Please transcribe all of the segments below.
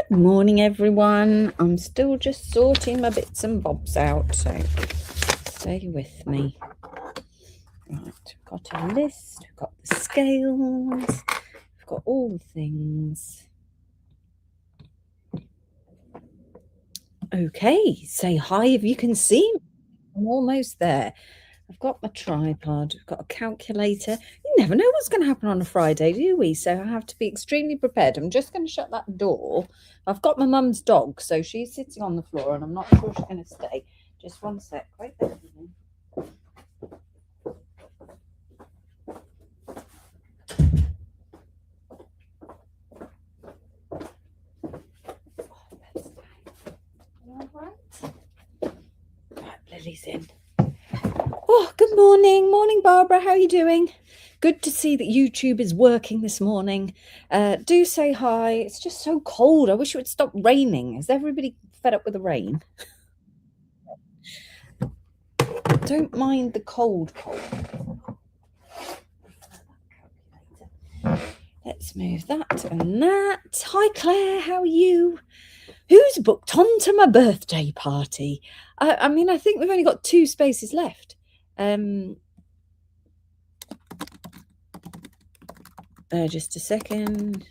Good morning, everyone. I'm still just sorting my bits and bobs out, so stay with me. Right, we've got a list, we've got the scales, we've got all the things. Okay, say hi if you can see me. I'm almost there. I've got my tripod, I've got a calculator. You never know what's going to happen on a Friday, do we? So I have to be extremely prepared. I'm just going to shut that door. I've got my mum's dog, so she's sitting on the floor and I'm not sure she's going to stay. Just one sec. Wait there. Right, Lily's in. Oh, good morning. Morning, Barbara. How are you doing? Good to see that YouTube is working this morning. Do say hi. It's just so cold. I wish it would stop raining. Is everybody fed up with the rain? Don't mind the cold. Let's move that and that. Hi, Claire. How are you? Who's booked on to my birthday party? I mean, I think we've only got 2 spaces left. Just a second.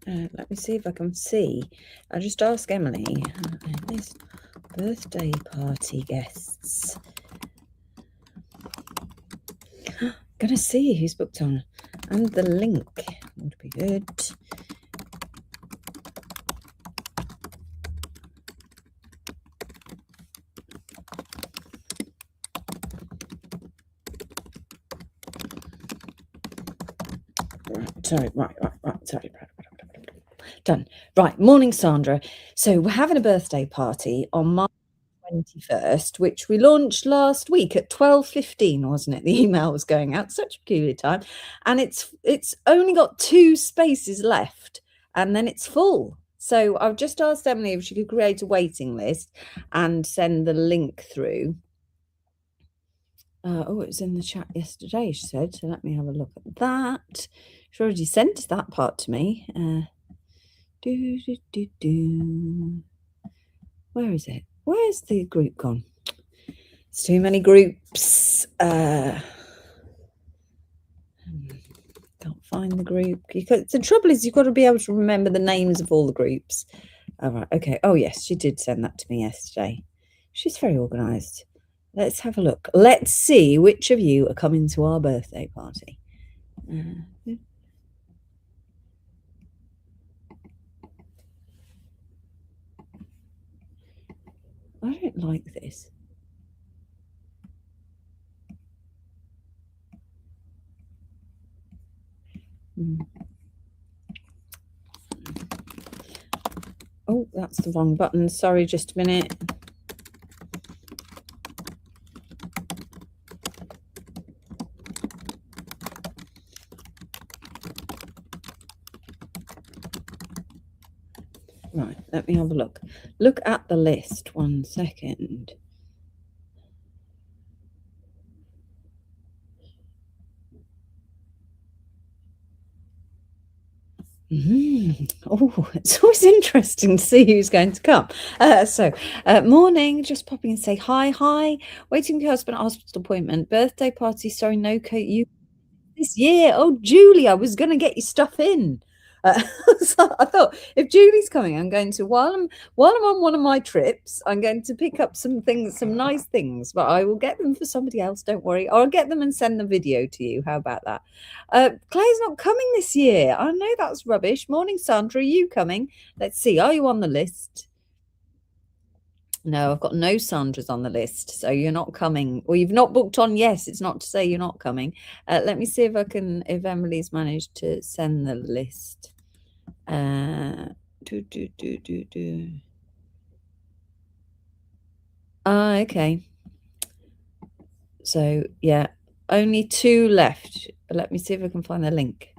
Let me see if I can see. I'll just ask Emily. This birthday party guests. Gonna see who's booked on, and the link would be good. Sorry. Done. Right, morning, Sandra. So we're having a birthday party on March 21st, which we launched last week at 12:15, wasn't it? The email was going out, such a peculiar time. And it's only got 2 spaces left, and then it's full. So I've just asked Emily if she could create a waiting list and send the link through. It was in the chat yesterday, she said. So let me have a look at that. She already sent that part to me. Where is it? Where's the group gone? It's too many groups. Can't find the group. The trouble is you've got to be able to remember the names of all the groups. All right. Okay. Oh, yes, she did send that to me yesterday. She's very organised. Let's have a look. Let's see which of you are coming to our birthday party. I don't like this. Oh, that's the wrong button. Sorry, just a minute. Right, let me have a look. Look at the list. 1 second. Oh, it's always interesting to see who's going to come. Morning, just popping and say hi. Waiting for your husband at hospital appointment. Birthday party, sorry, no coat you this year. Oh, Julie, I was going to get your stuff in. So I thought if Julie's coming, I'm going to while I'm on one of my trips, I'm going to pick up some nice things, but I will get them for somebody else. Don't worry, I'll get them and send the video to you. How about that? Claire's not coming this year. I know that's rubbish. Morning, Sandra. Are you coming? Let's see. Are you on the list? No, I've got no Sandras on the list, so you're not coming. Or you've not booked on. Yes, it's not to say you're not coming. Let me see if Emily's managed to send the list. Okay. So yeah, only 2 left. Let me see if I can find the link.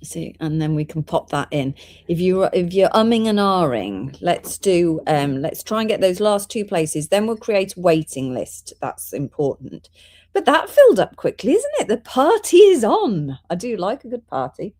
See, and then we can pop that in. If you're umming and ahhing, let's try and get those last two places. Then we'll create a waiting list. That's important. But that filled up quickly, isn't it? The party is on. I do like a good party.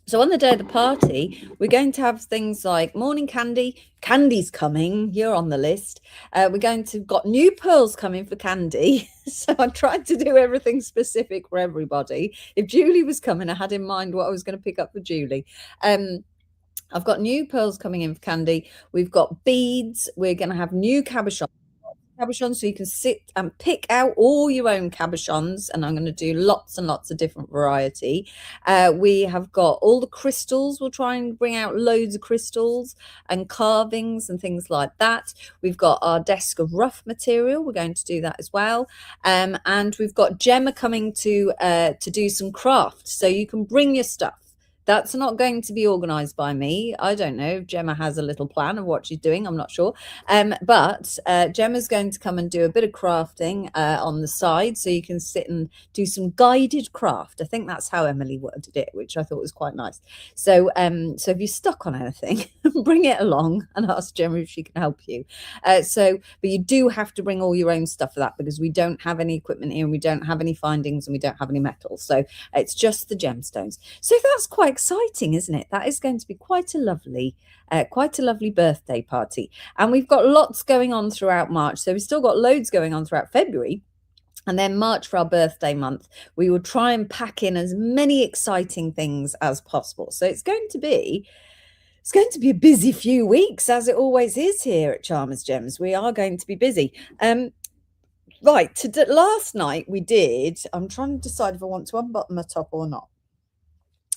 So on the day of the party, we're going to have things like morning candy. Candy's coming. You're on the list. We're going to got new pearls coming for Candy. So I tried to do everything specific for everybody. If Julie was coming, I had in mind what I was going to pick up for Julie. I've got new pearls coming in for Candy. We've got beads. We're going to have new cabochons, so you can sit and pick out all your own cabochons, and I'm going to do lots and lots of different variety. We have got all the crystals. We'll try and bring out loads of crystals and carvings and things like that. We've got our desk of rough material. We're going to do that as well. And we've got Gemma coming to do some craft, so you can bring your stuff. That's not going to be organised by me. I don't know if Gemma has a little plan of what she's doing. I'm not sure. But Gemma's going to come and do a bit of crafting on the side, so you can sit and do some guided craft. I think that's how Emily worded it, which I thought was quite nice. So if you're stuck on anything, bring it along and ask Gemma if she can help you. But you do have to bring all your own stuff for that, because we don't have any equipment here, and we don't have any findings, and we don't have any metals. So it's just the gemstones. So that's quite exciting, isn't it? That is going to be quite a lovely birthday party. And we've got lots going on throughout March. So we've still got loads going on throughout February. And then March, for our birthday month, we will try and pack in as many exciting things as possible. So it's going to be a busy few weeks, as it always is here at Charmers Gems. We are going to be busy. Right, last night we did. I'm trying to decide if I want to unbutton my top or not.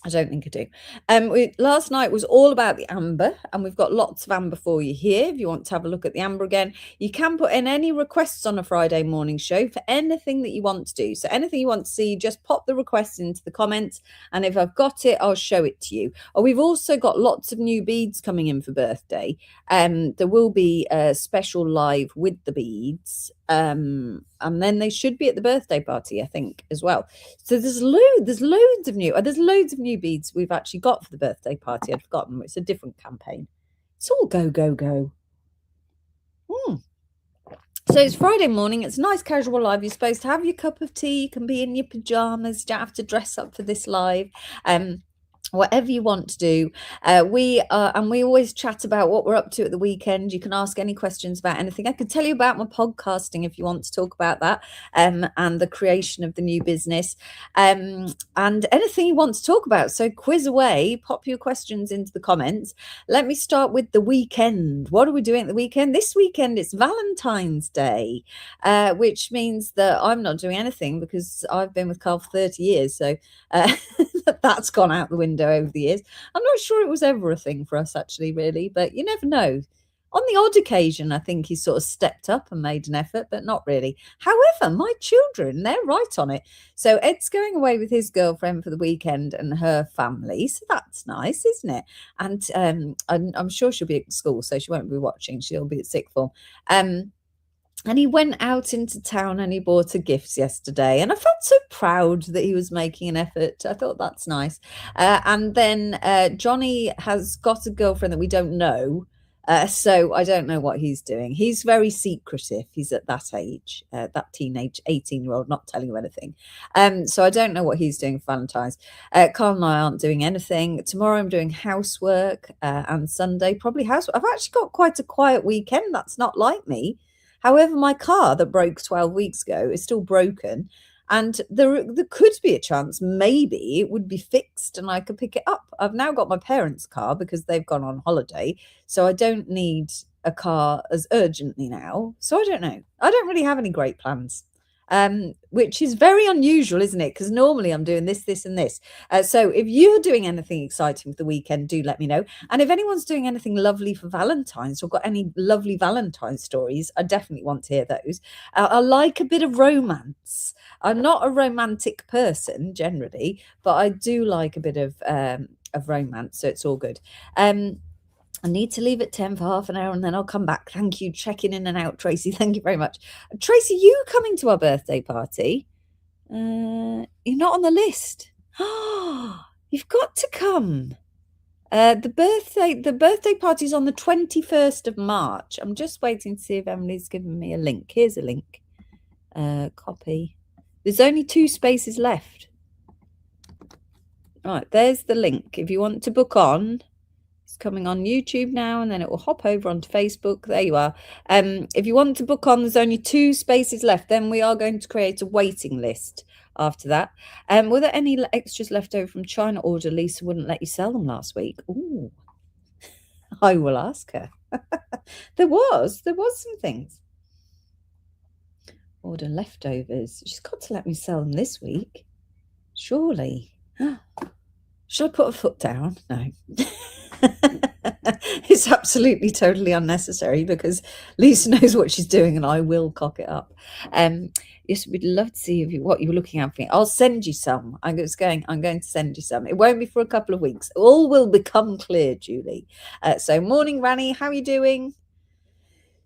I don't think I do. Last night was all about the amber, and we've got lots of amber for you here. If you want to have a look at the amber again, you can put in any requests on a Friday morning show for anything that you want to do. So anything you want to see, just pop the request into the comments, and if I've got it, I'll show it to you. Oh, we've also got lots of new beads coming in for birthday. There will be a special live with the beads. And then they should be at the birthday party, I think, as well. So there's loads of new beads we've actually got for the birthday party. I'd forgotten. It's a different campaign. It's all go, go, go. So it's Friday morning. It's a nice casual live. You're supposed to have your cup of tea. You can be in your pajamas. You don't have to dress up for this live. Whatever you want to do. We always chat about what we're up to at the weekend. You can ask any questions about anything. I could tell you about my podcasting if you want to talk about that, and the creation of the new business, and anything you want to talk about. So quiz away, pop your questions into the comments. Let me start with the weekend. What are we doing at the weekend? This weekend it's Valentine's Day, which means that I'm not doing anything, because I've been with Carl for 30 years. So that's gone out the window over the years. I'm not sure it was ever a thing for us, actually, really, but you never know. On the odd occasion, I think he sort of stepped up and made an effort, but not really. However, my children, they're right on it. So Ed's going away with his girlfriend for the weekend and her family. So that's nice, isn't it? And I'm sure she'll be at school, so she won't be watching. She'll be at sixth form. And he went out into town and he bought her gifts yesterday. And I felt so proud that he was making an effort. I thought that's nice. And then Johnny has got a girlfriend that we don't know. So I don't know what he's doing. He's very secretive. He's at that age, that teenage 18-year-old, not telling you anything. So I don't know what he's doing for Valentine's. Carl and I aren't doing anything. Tomorrow I'm doing housework, and Sunday probably housework. I've actually got quite a quiet weekend. That's not like me. However, my car that broke 12 weeks ago is still broken, and there could be a chance maybe it would be fixed and I could pick it up. I've now got my parents' car because they've gone on holiday, so I don't need a car as urgently now. So I don't know. I don't really have any great plans. Which is very unusual, isn't it? Because normally I'm doing this, this, and this. So if you're doing anything exciting for the weekend, do let me know. And if anyone's doing anything lovely for Valentine's or got any lovely Valentine's stories, I definitely want to hear those. I like a bit of romance. I'm not a romantic person generally, but I do like a bit of romance. So it's all good. I need to leave at 10 for half an hour and then I'll come back. Thank you. Checking in and out, Tracy. Thank you very much. Tracy, you coming to our birthday party? You're not on the list. You've got to come. The birthday party's on the 21st of March. I'm just waiting to see if Emily's given me a link. Here's a link. Copy. There's only 2 spaces left. Right, there's the link. If you want to book on, it's coming on YouTube now, and then it will hop over onto Facebook. There you are. If you want to book on, there's only 2 spaces left. Then we are going to create a waiting list after that. Were there any extras left over from China order Lisa wouldn't let you sell them last week? Ooh, I will ask her. There was some things. Order leftovers. She's got to let me sell them this week. Surely. Should I put a foot down? No. It's absolutely totally unnecessary because Lisa knows what she's doing and I will cock it up. Yes, we'd love to see what you were looking at for me. I'll send you some. I'm going to send you some. It won't be for a couple of weeks. All will become clear, Julie. So morning, Rani. How are you doing?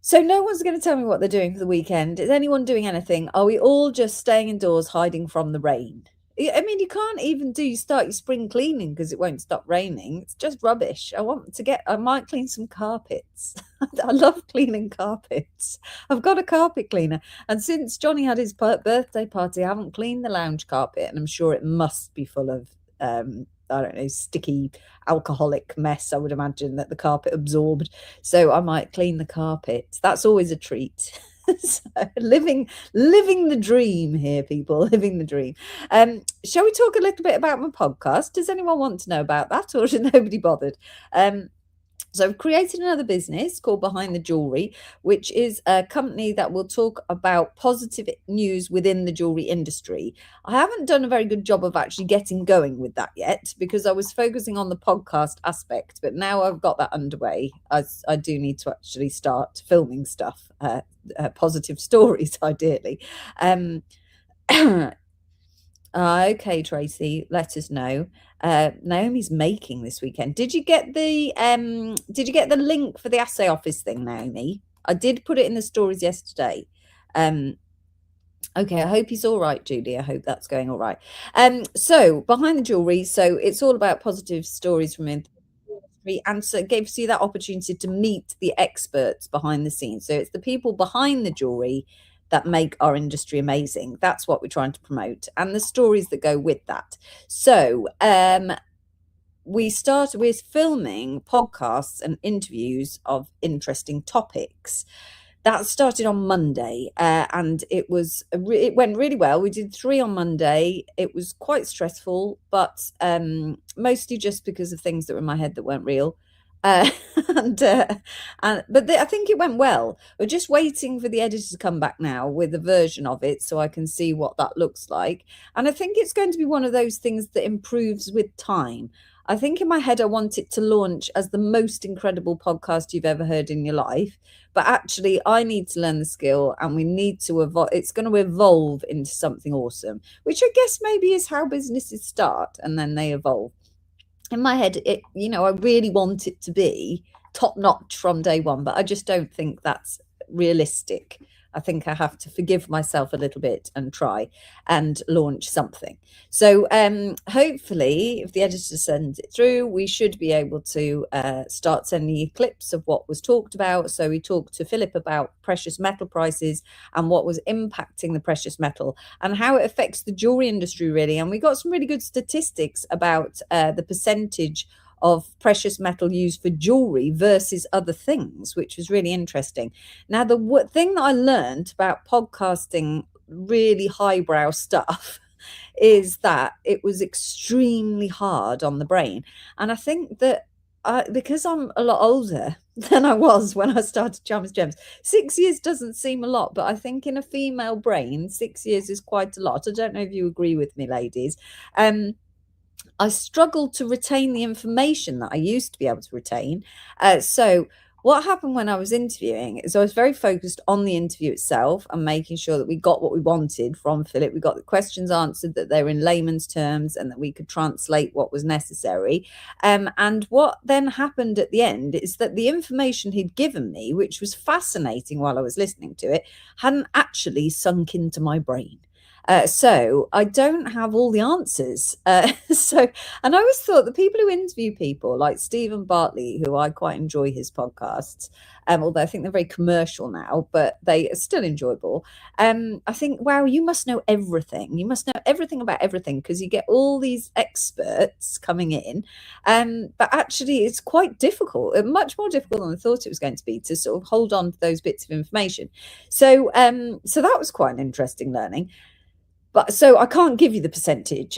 So no one's going to tell me what they're doing for the weekend. Is anyone doing anything? Are we all just staying indoors, hiding from the rain? I mean, you can't even start your spring cleaning because it won't stop raining. It's just rubbish. I might clean some carpets. I love cleaning carpets. I've got a carpet cleaner. And since Johnny had his birthday party, I haven't cleaned the lounge carpet. And I'm sure it must be full of, I don't know, sticky alcoholic mess, I would imagine, that the carpet absorbed. So I might clean the carpet. That's always a treat. So living the dream here, people, living the dream. Shall we talk a little bit about my podcast? Does anyone want to know about that, or is nobody bothered? So I've created another business called Behind the Jewelry, which is a company that will talk about positive news within the jewelry industry. I haven't done a very good job of actually getting going with that yet because I was focusing on the podcast aspect, but now I've got that underway. I do need to actually start filming stuff, positive stories, ideally. Okay, Tracy, let us know. Naomi's making this weekend. Did you get the link for the assay office thing, Naomi? I did put it in the stories yesterday. Okay, I hope he's all right, Julie. I hope that's going all right. So Behind the Jewelry, so it's all about positive stories from industry, and so it gives you that opportunity to meet the experts behind the scenes. So it's the people behind the jewelry that make our industry amazing. That's what we're trying to promote, and the stories that go with that. So we're filming podcasts and interviews of interesting topics. That started on Monday, and it went really well. We did 3 on Monday. It was quite stressful, but mostly just because of things that were in my head that weren't real. But I think it went well. We're just waiting for the editor to come back now with a version of it so I can see what that looks like. And I think it's going to be one of those things that improves with time. I think in my head, I want it to launch as the most incredible podcast you've ever heard in your life. But actually, I need to learn the skill and we need to evolve. It's going to evolve into something awesome, which I guess maybe is how businesses start and then they evolve. In my head, I really want it to be top notch from day one, but I just don't think that's realistic. I think I have to forgive myself a little bit and try and launch something. So hopefully, if the editor sends it through, we should be able to start sending you clips of what was talked about. So we talked to Philip about precious metal prices and what was impacting the precious metal and how it affects the jewelry industry, really. And we got some really good statistics about the percentage of precious metal used for jewelry versus other things, which was really interesting. Now, the thing that I learned about podcasting really highbrow stuff is that it was extremely hard on the brain. And I think that because I'm a lot older than I was when I started Charmers Gems, 6 years doesn't seem a lot, but I think in a female brain, 6 years is quite a lot. I don't know if you agree with me, ladies. I struggled to retain the information that I used to be able to retain. So what happened when I was interviewing is I was very focused on the interview itself and making sure that we got what we wanted from Philip. We got the questions answered, that they were in layman's terms and that we could translate what was necessary. And what then happened at the end is that the information he'd given me, which was fascinating while I was listening to it, hadn't actually sunk into my brain. So I don't have all the answers. And I always thought the people who interview people like Stephen Bartley, who I quite enjoy his podcasts, although I think they're very commercial now, but they are still enjoyable. I think, wow, you must know everything. You must know everything about everything because you get all these experts coming in. But actually, it's quite difficult, much more difficult than I thought it was going to be to sort of hold on to those bits of information. So that was quite an interesting learning. But so I can't give you the percentage.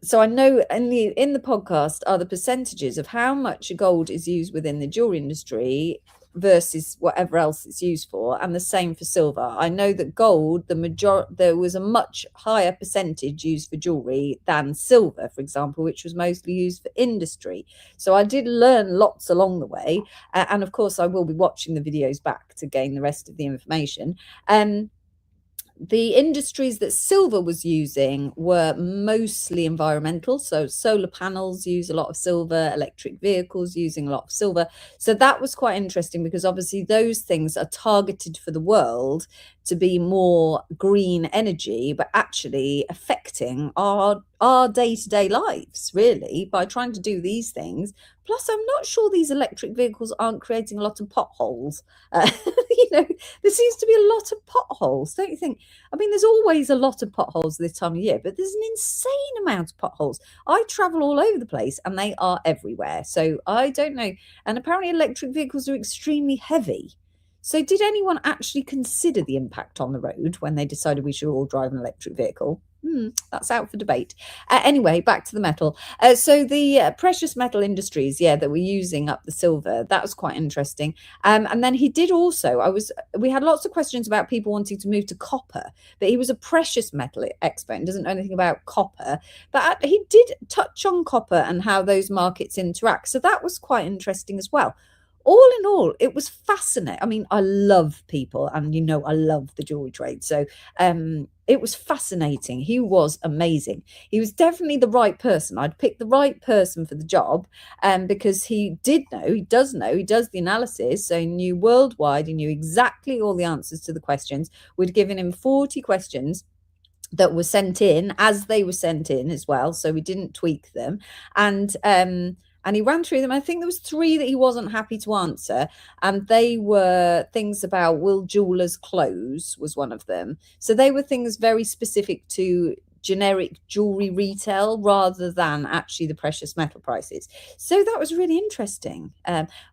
So I know in the podcast are the percentages of how much gold is used within the jewelry industry versus whatever else it's used for, and the same for silver. I know that gold, there was a much higher percentage used for jewelry than silver, for example, which was mostly used for industry. So I did learn lots along the way, and of course I will be watching the videos back to gain the rest of the information. The industries that silver was using were mostly environmental. So solar panels use a lot of silver, electric vehicles using a lot of silver. So that was quite interesting because obviously those things are targeted for the world to be more green energy, but actually affecting our day-to-day lives, really, by trying to do these things. Plus, I'm not sure these electric vehicles aren't creating a lot of potholes. There seems to be a lot of potholes, don't you think? I mean, there's always a lot of potholes this time of year, but there's an insane amount of potholes. I travel all over the place and they are everywhere. So I don't know. And apparently electric vehicles are extremely heavy. So did anyone actually consider the impact on the road when they decided we should all drive an electric vehicle? That's out for debate. Anyway, back to the metal. So the precious metal industries, that were using up the silver, that was quite interesting. And then he did also, we had lots of questions about people wanting to move to copper, but he was a precious metal expert and doesn't know anything about copper. But he did touch on copper and how those markets interact. So that was quite interesting as well. All in all, it was fascinating. I mean, I love people and I love the jewelry trade. So it was fascinating. He was amazing. He was definitely the right person. I'd pick the right person for the job because he does the analysis. So he knew worldwide, he knew exactly all the answers to the questions. We'd given him 40 questions that were sent in as they were sent in as well. So we didn't tweak them. And he ran through them. I think there was 3 that he wasn't happy to answer. And they were things about, will jewelers close, was one of them. So they were things very specific to generic jewelry retail rather than actually the precious metal prices. So that was really interesting.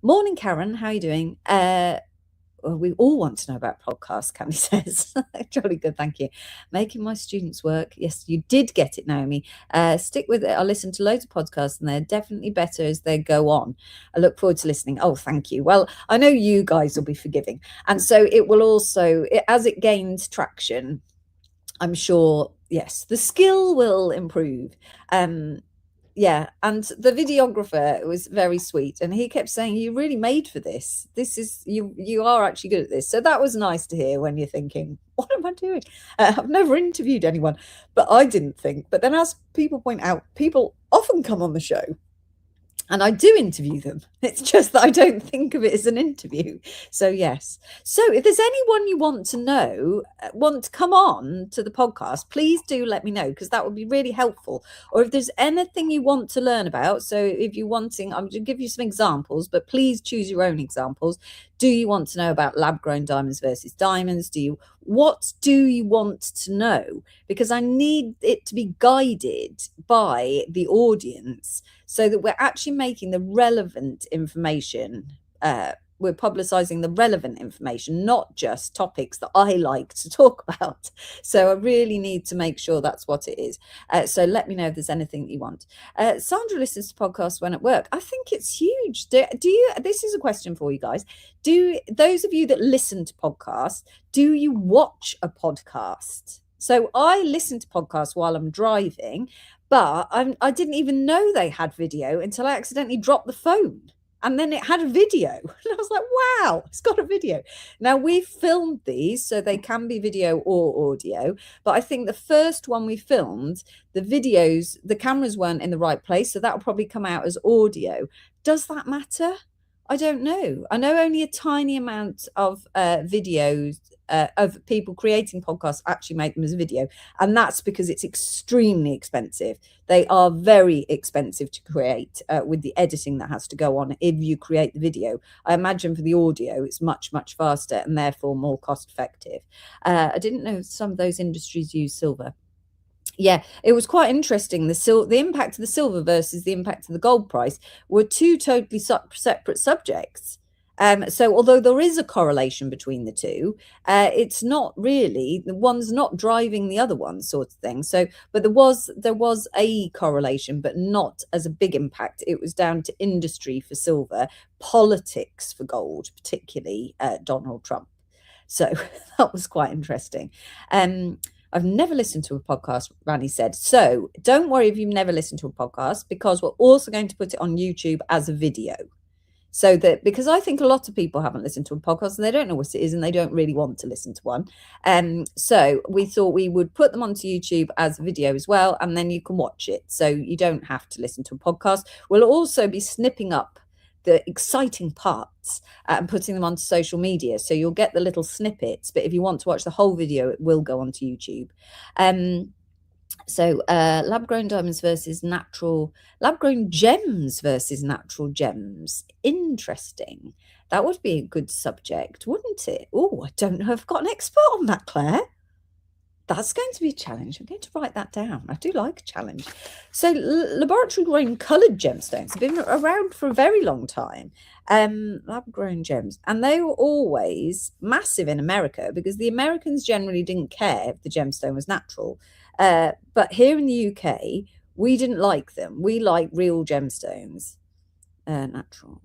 Morning, Karen. How are you doing? We all want to know about podcasts, Candy says. Jolly good, thank you. Making my students work. Yes, you did get it, Naomi. Stick with it. I listen to loads of podcasts and they're definitely better as they go on. I look forward to listening. Oh, thank you. Well, I know you guys will be forgiving. And so it will also, as it gains traction, I'm sure, yes, the skill will improve. And the videographer was very sweet and he kept saying, you're really made for this. This is, you are actually good at this. So that was nice to hear when you're thinking, what am I doing? I've never interviewed anyone, but I didn't think. But then as people point out, people often come on the show and I do interview them. It's just that I don't think of it as an interview. So, yes. So if there's anyone you want to come on to the podcast, please do let me know because that would be really helpful. Or if there's anything you want to learn about. So if you're wanting, I'm going to give you some examples, but please choose your own examples. Do you want to know about lab-grown diamonds versus diamonds? What do you want to know? Because I need it to be guided by the audience so that we're actually making the relevant information. We're publicizing the relevant information, not just topics that I like to talk about. So I really need to make sure that's what it is. So let me know if there's anything you want. Sandra listens to podcasts when at work. I think it's huge. Do you? This is a question for you guys. Do those of you that listen to podcasts, do you watch a podcast? So I listen to podcasts while I'm driving, but I didn't even know they had video until I accidentally dropped the phone. And then it had a video. And I was like, wow, it's got a video. Now, we filmed these, so they can be video or audio. But I think the first one we filmed, the cameras weren't in the right place. So that will probably come out as audio. Does that matter? I don't know. I know only a tiny amount of videos of people creating podcasts actually make them as a video. And that's because it's extremely expensive. They are very expensive to create with the editing that has to go on if you create the video. I imagine for the audio, it's much, much faster and therefore more cost effective. I didn't know some of those industries use silver. Yeah, it was quite interesting. The impact of the silver versus the impact of the gold price were two totally separate subjects. So although there is a correlation between the two, it's not really, the one's not driving the other one, sort of thing. So, but there was a correlation, but not as a big impact. It was down to industry for silver, politics for gold, particularly Donald Trump. So that was quite interesting. I've never listened to a podcast, Rani said. So don't worry if you've never listened to a podcast, because we're also going to put it on YouTube as a video. So that, because I think a lot of people haven't listened to a podcast and they don't know what it is and they don't really want to listen to one. So we thought we would put them onto YouTube as a video as well, and then you can watch it. So you don't have to listen to a podcast. We'll also be snipping up the exciting parts and putting them onto social media. So you'll get the little snippets, but if you want to watch the whole video, it will go onto YouTube. So lab-grown diamonds versus lab-grown gems versus natural gems. Interesting. That would be a good subject, wouldn't it? Oh, I don't know if I've got an expert on that, Claire. That's going to be a challenge. I'm going to write that down. I do like a challenge. So laboratory-grown coloured gemstones have been around for a very long time. Lab-grown gems. And they were always massive in America because the Americans generally didn't care if the gemstone was natural. But here in the UK, we didn't like them. We like real gemstones. Natural.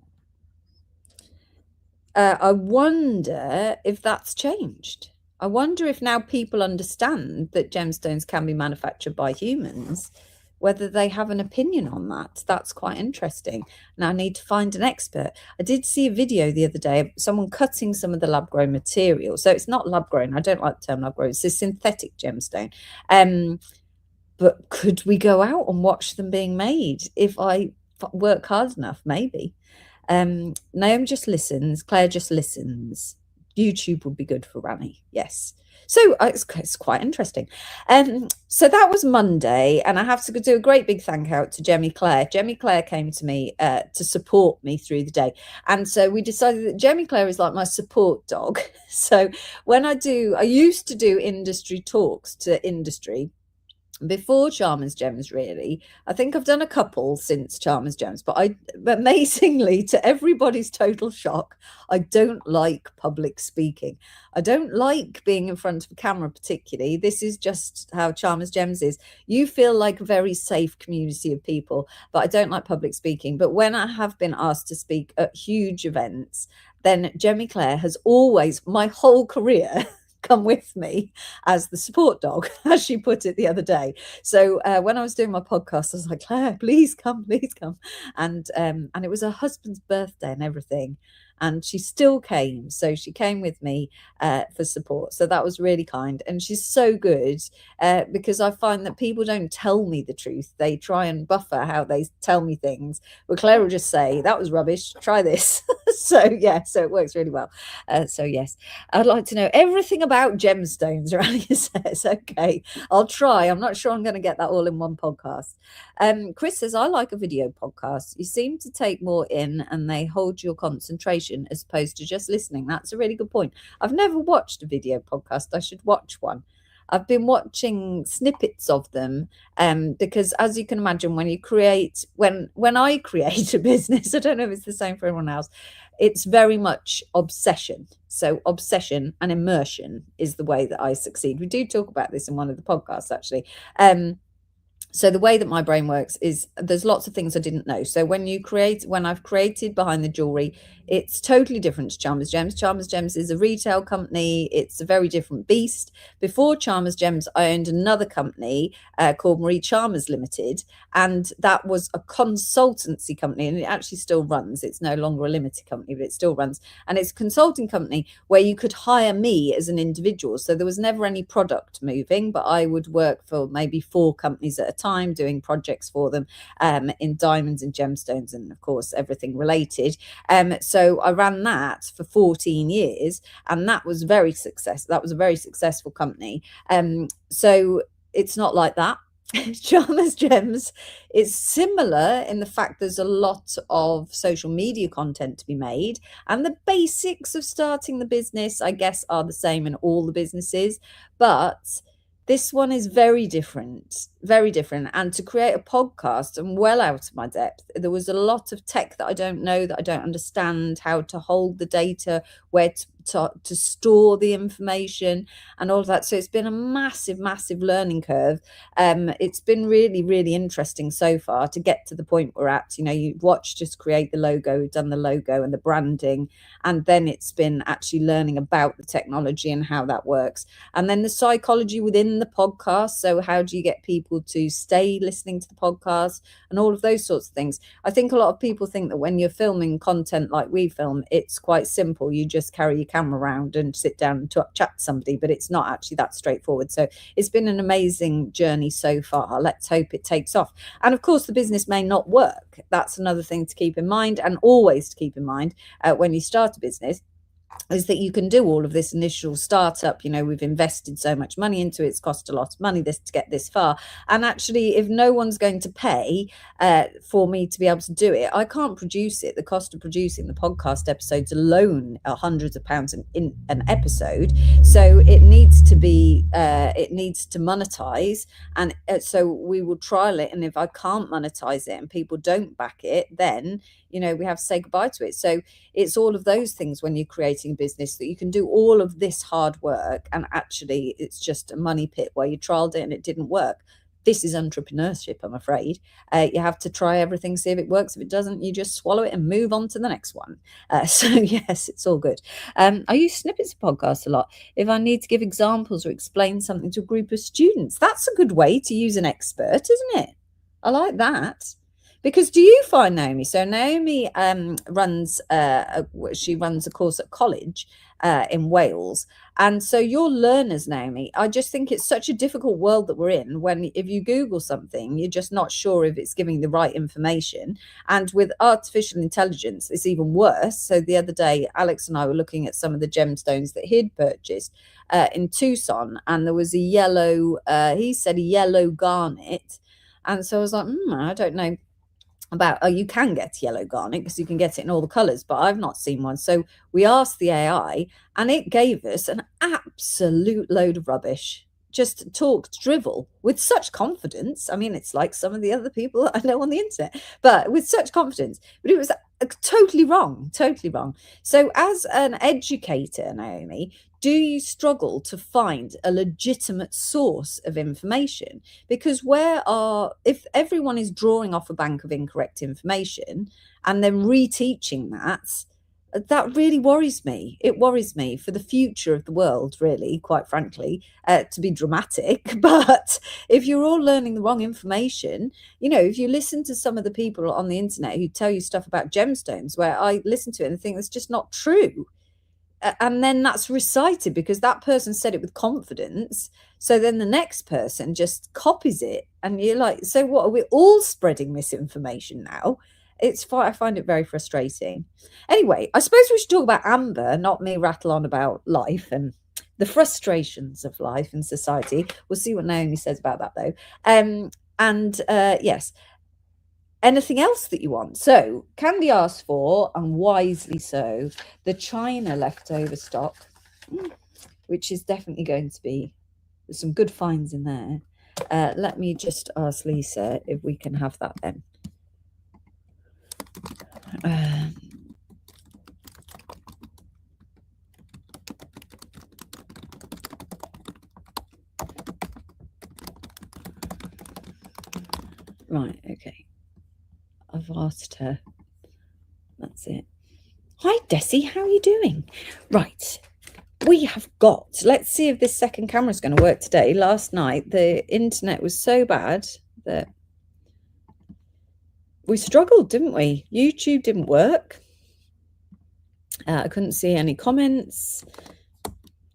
I wonder if that's changed. I wonder if now people understand that gemstones can be manufactured by humans, whether they have an opinion on that. That's quite interesting. Now I need to find an expert. I did see a video the other day of someone cutting some of the lab-grown material. So it's not lab-grown. I don't like the term lab-grown. It's a synthetic gemstone. But could we go out and watch them being made if I work hard enough? Maybe. Naomi just listens. Claire just listens. YouTube would be good for Rani. Yes. So it's quite interesting. So that was Monday, and I have to do a great big thank out to Jemmy Claire. Jemmy Claire came to me to support me through the day. And so we decided that Jemmy Claire is like my support dog. So when I used to do industry talks to industry before Charmers Gems, really. I think I've done a couple since Charmers Gems, but amazingly, to everybody's total shock, I don't like public speaking. I don't like being in front of a camera particularly. This is just how Charmers Gems is. You feel like a very safe community of people, but I don't like public speaking. But when I have been asked to speak at huge events, then Jemmy Claire has always, my whole career, come with me as the support dog, as she put it the other day. So when I was doing my podcast, I was like, Claire, please come, and it was her husband's birthday and everything, and she still came. So she came with me for support. So that was really kind, and she's so good because I find that people don't tell me the truth. They try and buffer how they tell me things. But Claire will just say, that was rubbish, try this. So yeah, so it works really well. So yes, I'd like to know everything about gemstones, Rani says. Okay, I'll try. I'm not sure I'm going to get that all in one podcast. Chris says, I like a video podcast. You seem to take more in and they hold your concentration as opposed to just listening. That's a really good point. I've never watched a video podcast. I should watch one. I've been watching snippets of them because, as you can imagine, when I create a business, I don't know if it's the same for everyone else, it's very much obsession. So obsession and immersion is the way that I succeed. We do talk about this in one of the podcasts, actually. So the way that my brain works is there's lots of things I didn't know. So when I've created Behind the Jewelry, it's totally different to Charmers Gems. Charmers Gems is a retail company. It's a very different beast. Before Charmers Gems, I owned another company called Marie Charmers Limited, and that was a consultancy company, and it actually still runs. It's no longer a limited company, but it still runs. And it's a consulting company where you could hire me as an individual. So there was never any product moving, but I would work for maybe 4 companies at a time doing projects for them in diamonds and gemstones and, of course, everything related. So I ran that for 14 years, and that was very successful. That was a very successful company. So it's not like that. Chalmers Gems is similar in the fact there's a lot of social media content to be made, and the basics of starting the business, I guess, are the same in all the businesses, but this one is very different, very different. And to create a podcast, I'm well out of my depth. There was a lot of tech that I don't know, that I don't understand, how to hold the data, where to store the information and all of that. So it's been a massive, massive learning curve. It's been really, really interesting so far to get to the point we're at. You know, you've watched us create the logo, done the logo and the branding, and then it's been actually learning about the technology and how that works. And then the psychology within the podcast. So how do you get people to stay listening to the podcast and all of those sorts of things? I think a lot of people think that when you're filming content like we film, it's quite simple. You just carry your camera around and sit down and chat to somebody, but it's not actually that straightforward. So it's been an amazing journey so far. Let's hope it takes off. And of course, the business may not work. That's another thing to keep in mind, and always to keep in mind when you start a business, is that you can do all of this initial startup. You know, we've invested so much money into it. It's cost a lot of money to get this far. And actually, if no one's going to pay for me to be able to do it, I can't produce it. The cost of producing the podcast episodes alone are hundreds of pounds in an episode. So it needs to be, it needs to monetize. And so we will trial it. And if I can't monetize it and people don't back it, then, you know, we have to say goodbye to it. So it's all of those things when you're creating a business, that you can do all of this hard work and actually it's just a money pit where you trialed it and it didn't work. This is entrepreneurship, I'm afraid. You have to try everything, see if it works. If it doesn't, you just swallow it and move on to the next one. So yes, it's all good. I use snippets of podcasts a lot. If I need to give examples or explain something to a group of students, that's a good way to use an expert, isn't it? I like that. Because do you find, Naomi? So Naomi runs she runs a course at college in Wales, and so your learners, Naomi, I just think it's such a difficult world that we're in. When if you Google something, you're just not sure if it's giving the right information, and with artificial intelligence, it's even worse. So the other day, Alex and I were looking at some of the gemstones that he'd purchased in Tucson, and there was a yellow. He said a yellow garnet, and so I was like, I don't know about, you can get yellow garnet because you can get it in all the colors, but I've not seen one. So we asked the AI and it gave us an absolute load of rubbish. Just talked drivel with such confidence. I mean, it's like some of the other people that I know on the internet, but with such confidence. But it was totally wrong, totally wrong. So as an educator, Naomi, do you struggle to find a legitimate source of information? Because if everyone is drawing off a bank of incorrect information and then reteaching that really worries me. It worries me for the future of the world, really, quite frankly, to be dramatic. But if you're all learning the wrong information, you know, if you listen to some of the people on the internet who tell you stuff about gemstones, where I listen to it and think it's just not true, and then that's recited because that person said it with confidence. So then the next person just copies it, and you're like, so what, are we all spreading misinformation now? I find it very frustrating. Anyway, I suppose we should talk about Amber, not me rattle on about life and the frustrations of life and society. We'll see what Naomi says about that, though. Yes. Anything else that you want? So Candy asked for, and wisely so, the China leftover stock, which is definitely going to be, there's some good finds in there. Let me just ask Lisa if we can have that then. Right, okay. I've asked her. That's it. Hi, Desi, how are you doing? Right, we have got, let's see if this second camera is going to work today. Last night, the internet was so bad that we struggled, didn't we? YouTube didn't work. I couldn't see any comments.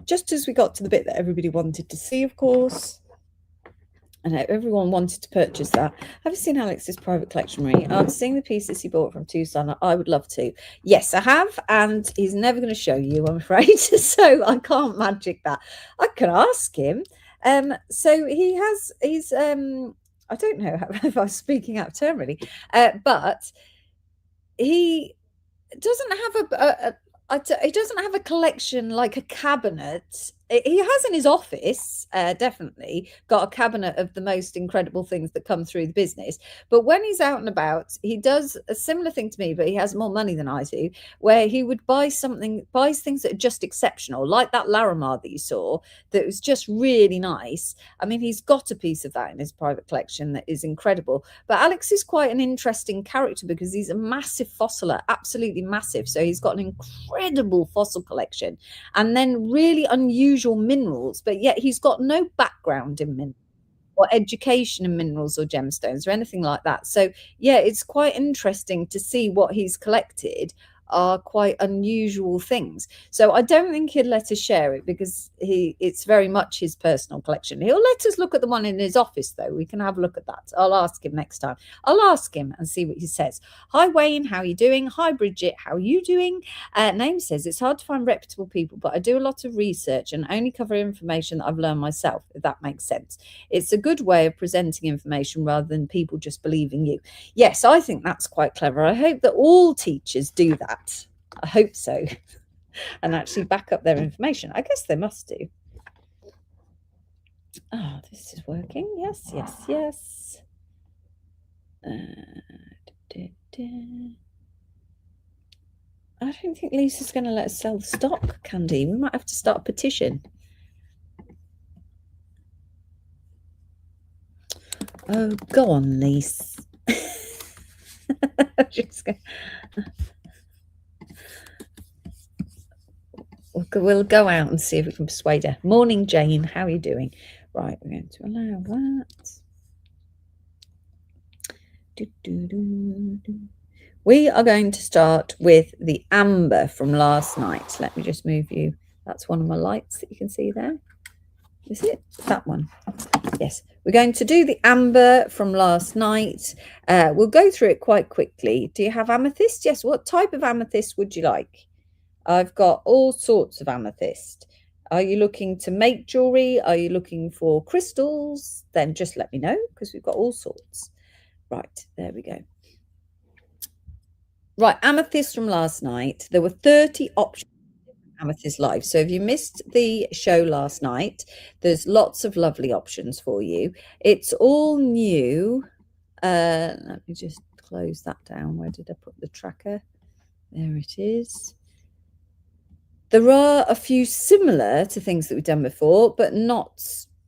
Just as we got to the bit that everybody wanted to see, of course, I know everyone wanted to purchase that. Have you seen Alex's private collection, Marie? I've seen the pieces he bought from Tucson. I would love to. Yes, I have, and he's never going to show you, I'm afraid. So I can't magic that. I can ask him. So he's I don't know if I was speaking out of turn really, but he doesn't have he doesn't have a collection like a cabinet. He has in his office, definitely got a cabinet of the most incredible things that come through the business. But when he's out and about, he does a similar thing to me, but he has more money than I do, where he would buys things that are just exceptional, like that Larimar that you saw, that was just really nice. I mean, he's got a piece of that in his private collection that is incredible. But Alex is quite an interesting character because he's a massive fossiler, absolutely massive. So he's got an incredible fossil collection and then really unusual minerals, but yet he's got no background in minerals or education in minerals or gemstones or anything like that. So yeah, it's quite interesting to see what he's collected are quite unusual things. So I don't think he'd let us share it because it's very much his personal collection. He'll let us look at the one in his office though. We can have a look at that. I'll ask him next time. I'll ask him and see what he says. Hi Wayne, how are you doing? Hi Bridget, how are you doing? Name says it's hard to find reputable people, but I do a lot of research and only cover information that I've learned myself, if that makes sense. It's a good way of presenting information rather than people just believing you. Yes, I think that's quite clever. I hope that all teachers do that. I hope so. And actually back up their information. I guess they must do. Oh, this is working. Yes, yes, yes. I don't think Lisa's going to let us sell the stock, Candy. We might have to start a petition. Oh, go on, Lise. We'll go out and see if we can persuade her. Morning, Jane. How are you doing? Right, we're going to allow that. We are going to start with the amber from last night. Let me just move you. That's one of my lights that you can see there. Is it? That one. Yes. We're going to do the amber from last night. We'll go through it quite quickly. Do you have amethyst? Yes. What type of amethyst would you like? I've got all sorts of amethyst. Are you looking to make jewelry? Are you looking for crystals? Then just let me know because we've got all sorts. Right, there we go. Right, amethyst from last night. There were 30 options Amethyst Live. So if you missed the show last night, there's lots of lovely options for you. It's all new. Let me just close that down. Where did I put the tracker? There it is. There are a few similar to things that we've done before, but not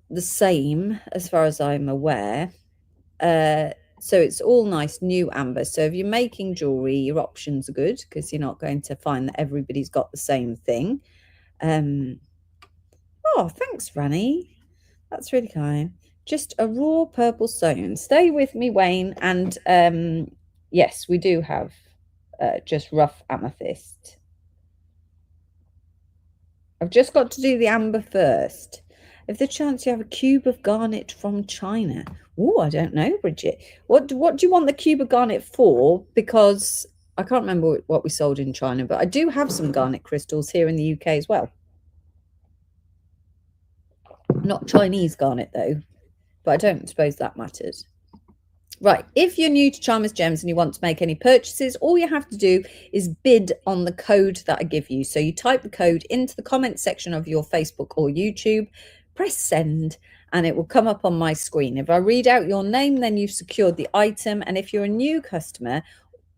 the same as far as I'm aware. So it's all nice new amber. So if you're making jewelry, your options are good because you're not going to find that everybody's got the same thing. Oh, thanks, Rani. That's really kind. Just a raw purple stone. Stay with me, Wayne. And yes, we do have just rough amethyst. I've just got to do the amber first. If the chance you have a cube of garnet from China. Oh, I don't know, Bridget. What do you want the cube of garnet for? Because I can't remember what we sold in China, but I do have some garnet crystals here in the UK as well. Not Chinese garnet, though, but I don't suppose that matters. Right, if you're new to Chalmers Gems and you want to make any purchases, all you have to do is bid on the code that I give you. So you type the code into the comment section of your Facebook or YouTube, press send, and it will come up on my screen. If I read out your name, then you've secured the item. And if you're a new customer,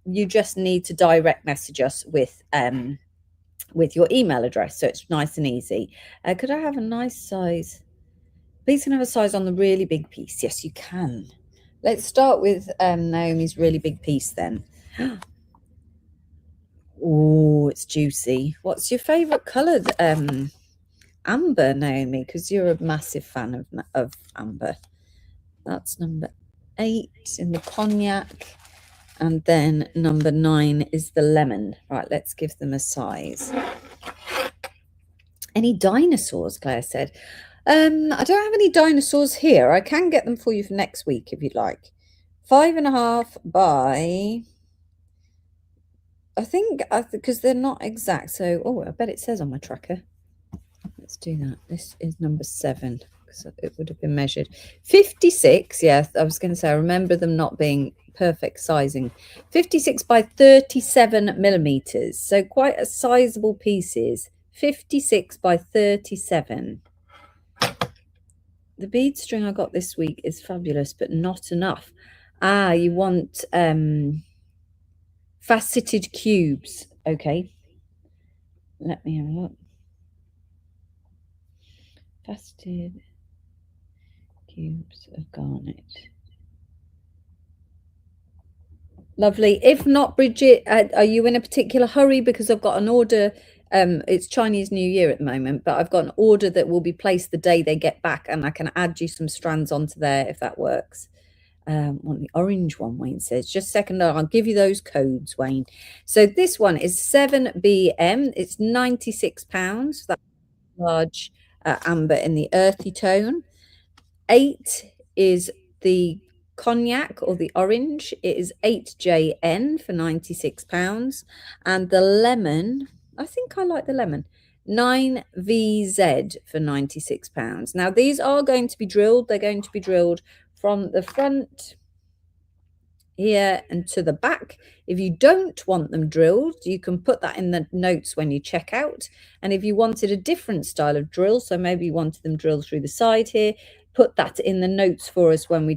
you just need to direct message us with your email address. So it's nice and easy. Could I have a nice size? Please can I have a size on the really big piece? Yes, you can. Let's start with Naomi's really big piece then. Oh, it's juicy. What's your favorite colored amber, Naomi? Because you're a massive fan of amber. That's number 8 in the cognac. And then number 9 is the lemon. Right, let's give them a size. Any dinosaurs, Claire said. I don't have any dinosaurs here. I can get them for you for next week if you'd like. 5.5 by, I think, because they're not exact. So, oh, I bet it says on my tracker. Let's do that. This is number 7 because it would have been measured. 56. Yeah, I was going to say, I remember them not being perfect sizing. 56 by 37 millimeters. So quite a sizable pieces. 56 by 37. The bead string I got this week is fabulous, but not enough. Ah, you want faceted cubes. Okay. Let me have a look. Faceted cubes of garnet. Lovely. If not, Bridget, are you in a particular hurry? Because I've got an order. It's Chinese New Year at the moment, but I've got an order that will be placed the day they get back, and I can add you some strands onto there if that works. Want the orange one, Wayne says. Just a second, I'll give you those codes, Wayne. So this one is 7BM. It's £96. That's large amber in the earthy tone. 8 is the cognac or the orange. It is 8JN for £96. And the lemon, I think I like the lemon, 9VZ for £96. Now, these are going to be drilled. They're going to be drilled from the front here and to the back. If you don't want them drilled, you can put that in the notes when you check out. And if you wanted a different style of drill, so maybe you wanted them drilled through the side here, put that in the notes for us when you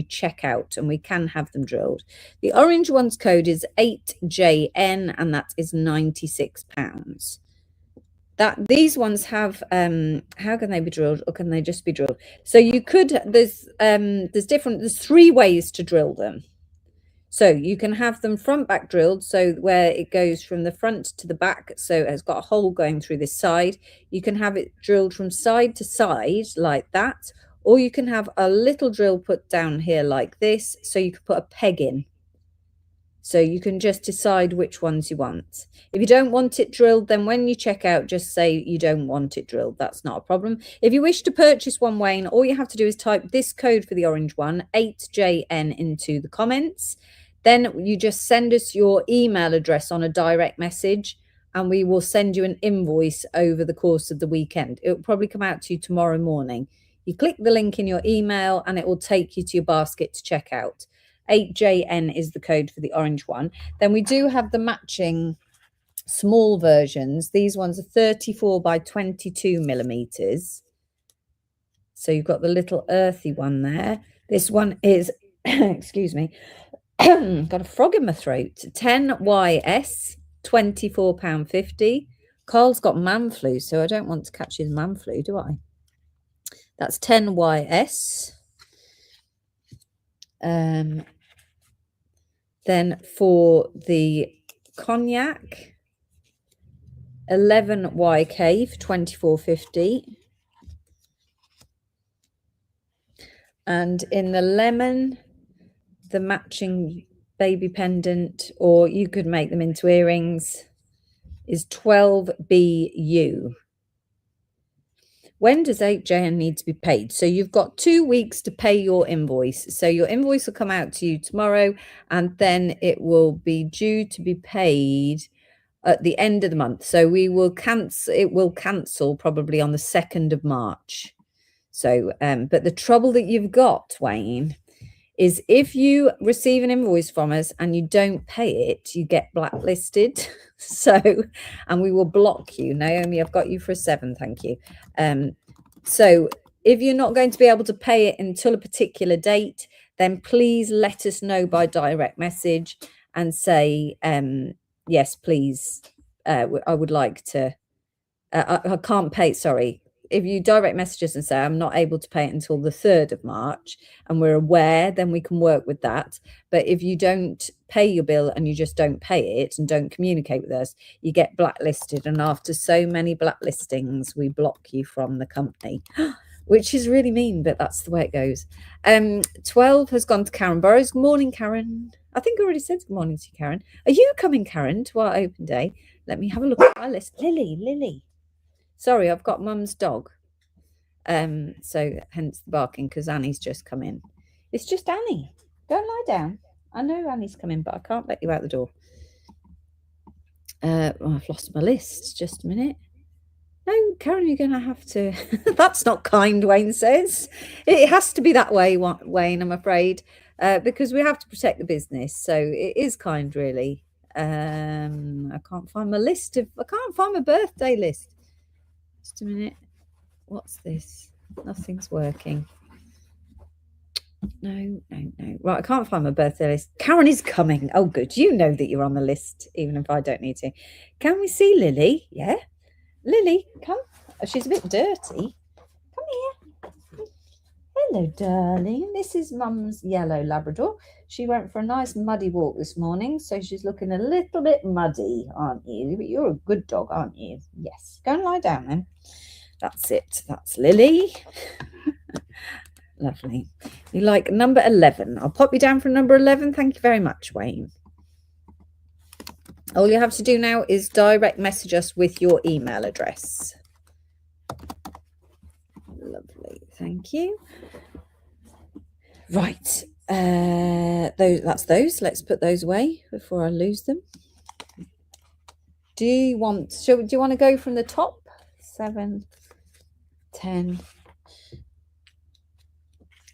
check out, and we can have them drilled. The orange one's code is 8JN, and that is £96. That these ones have how can they be drilled, or can they just be drilled? So you could, there's 3 ways to drill them. So you can have them front back drilled, so where it goes from the front to the back, so it's got a hole going through this side. You can have it drilled from side to side like that, or you can have a little drill put down here like this, so you could put a peg in. So you can just decide which ones you want. If you don't want it drilled, then when you check out, just say you don't want it drilled. That's not a problem. If you wish to purchase one, Wayne, all you have to do is type this code for the orange one, 8JN, into the comments. Then you just send us your email address on a direct message, and we will send you an invoice over the course of the weekend. It will probably come out to you tomorrow morning. You click the link in your email and it will take you to your basket to check out. 8JN is the code for the orange one. Then we do have the matching small versions. These ones are 34 by 22 millimeters. So you've got the little earthy one there. This one is, excuse me, got a frog in my throat. 10YS, £24.50. Carl's got man flu, so I don't want to catch his man flu, do I? That's 10YS. Then for the cognac, 11YK for £24.50. And in the lemon, the matching baby pendant, or you could make them into earrings, is 12BU. When does 8JN need to be paid? So you've got 2 weeks to pay your invoice. So your invoice will come out to you tomorrow, and then it will be due to be paid at the end of the month. So it will cancel probably on the 2nd of March. So, but the trouble that you've got, Wayne, is if you receive an invoice from us and you don't pay it, you get blacklisted. So, and we will block you. Naomi, I've got you for a 7, thank you. So if you're not going to be able to pay it until a particular date, then please let us know by direct message and say, yes, please, I would like to, I can't pay, sorry. If you direct message us and say, I'm not able to pay it until the 3rd of March, and we're aware, then we can work with that. But if you don't pay your bill and you just don't pay it and don't communicate with us, you get blacklisted. And after so many blacklistings, we block you from the company, which is really mean, but that's the way it goes. 12 has gone to Karen Burrows. Good morning, Karen. I think I already said good morning to you, Karen. Are you coming, Karen, to our open day? Let me have a look at my list. Lily. Sorry, I've got Mum's dog. So hence the barking, because Annie's just come in. It's just Annie. Go and lie down. I know Annie's coming, but I can't let you out the door. I've lost my list. Just a minute. No, Karen, you're going to have to. That's not kind, Wayne says. It has to be that way, Wayne, I'm afraid, because we have to protect the business. So it is kind, really. I can't find my list of. I can't find my birthday list. Just a minute. What's this? Nothing's working. No. Right, I can't find my birthday list. Karen is coming. Oh, good. You know that you're on the list, even if I don't need to. Can we see Lily? Yeah. Lily, come. Oh, she's a bit dirty. Come here. Hello, darling. This is Mum's yellow Labrador. She went for a nice muddy walk this morning, so she's looking a little bit muddy, aren't you? But you're a good dog, aren't you? Yes. Go and lie down then. That's it. That's Lily. Lovely. You like number 11. I'll pop you down for number 11. Thank you very much, Wayne. All you have to do now is direct message us with your email address. Lovely. Thank you. Right. That's those. Let's put those away before I lose them. Do you want to go from the top? 7, 10.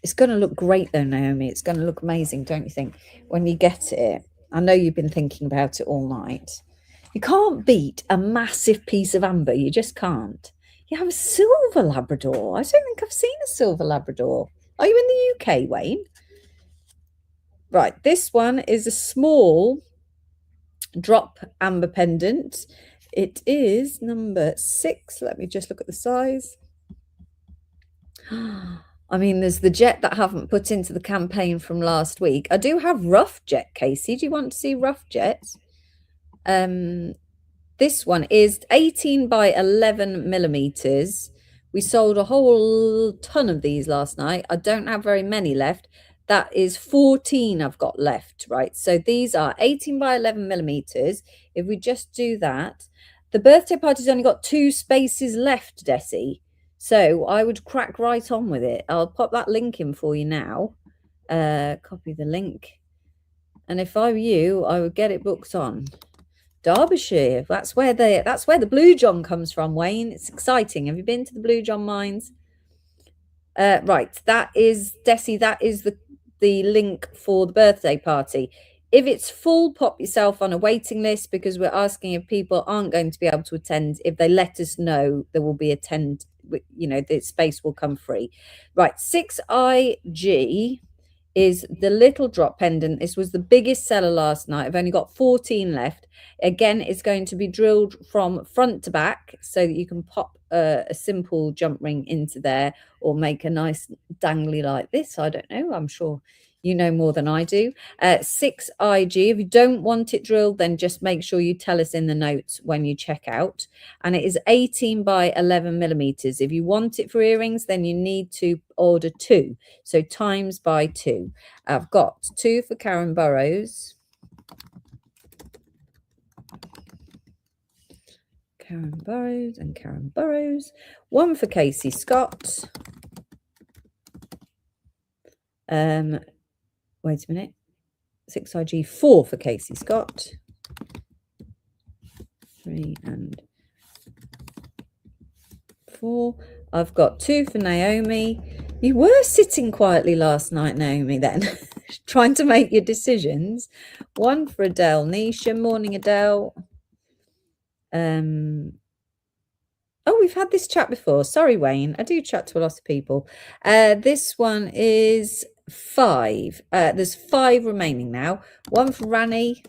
It's going to look great though, Naomi. It's going to look amazing, don't you think? When you get it. I know you've been thinking about it all night. You can't beat a massive piece of amber. You just can't. You have a silver Labrador. I don't think I've seen a silver Labrador. Are you in the UK, Wayne? Right. This one is a small drop amber pendant. It is number 6. Let me just look at the size. I mean, there's the jet that I haven't put into the campaign from last week. I do have rough jet, Casey. Do you want to see rough jet? This one is 18 by 11 millimeters. We sold a whole ton of these last night. I don't have very many left. That is 14 I've got left, right? So these are 18 by 11 millimeters. If we just do that, the birthday party's only got 2 spaces left, Desi. So I would crack right on with it. I'll pop that link in for you now. Copy the link. And if I were you, I would get it booked on. Derbyshire. That's where the Blue John comes from, Wayne. It's exciting. Have you been to the Blue John mines? Right. That is, Desi, that is the link for the birthday party. If it's full, pop yourself on a waiting list, because we're asking if people aren't going to be able to attend. If they let us know, there will be the space will come free. Right. 6IG is the little drop pendant. This was the biggest seller last night. I've only got 14 left. Again, it's going to be drilled from front to back so that you can pop a simple jump ring into there, or make a nice dangly like this. I don't know. I'm sure you know more than I do. 6IG. If you don't want it drilled, then just make sure you tell us in the notes when you check out. And it is 18 by 11 millimeters. If you want it for earrings, then you need to order 2. So times by 2. I've got 2 for Karen Burrows. Karen Burrows and Karen Burrows. 1 for Casey Scott. Wait a minute. 6IG, 4 for Casey Scott. 3 and 4. I've got 2 for Naomi. You were sitting quietly last night, Naomi, then, trying to make your decisions. 1 for Adele Nisha. Morning, Adele. Oh, we've had this chat before. Sorry, Wayne. I do chat to a lot of people. This one is 5. There's 5 remaining now. 1 for Rani.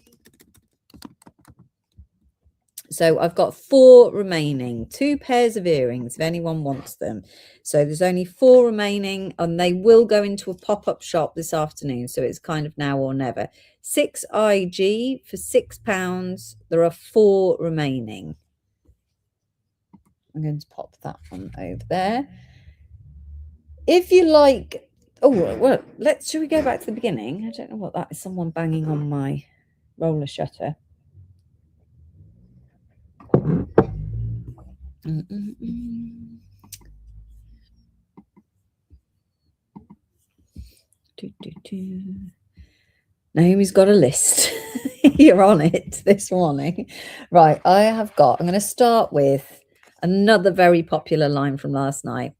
So I've got 4 remaining. 2 pairs of earrings if anyone wants them. So there's only 4 remaining, and they will go into a pop-up shop this afternoon. So it's kind of now or never. 6IG for £6. There are 4 remaining. I'm going to pop that one over there. If you like, should we go back to the beginning? I don't know what that is. Someone banging on my roller shutter. Naomi's got a list. You're on it this morning. Right, I'm going to start with another very popular line from last night.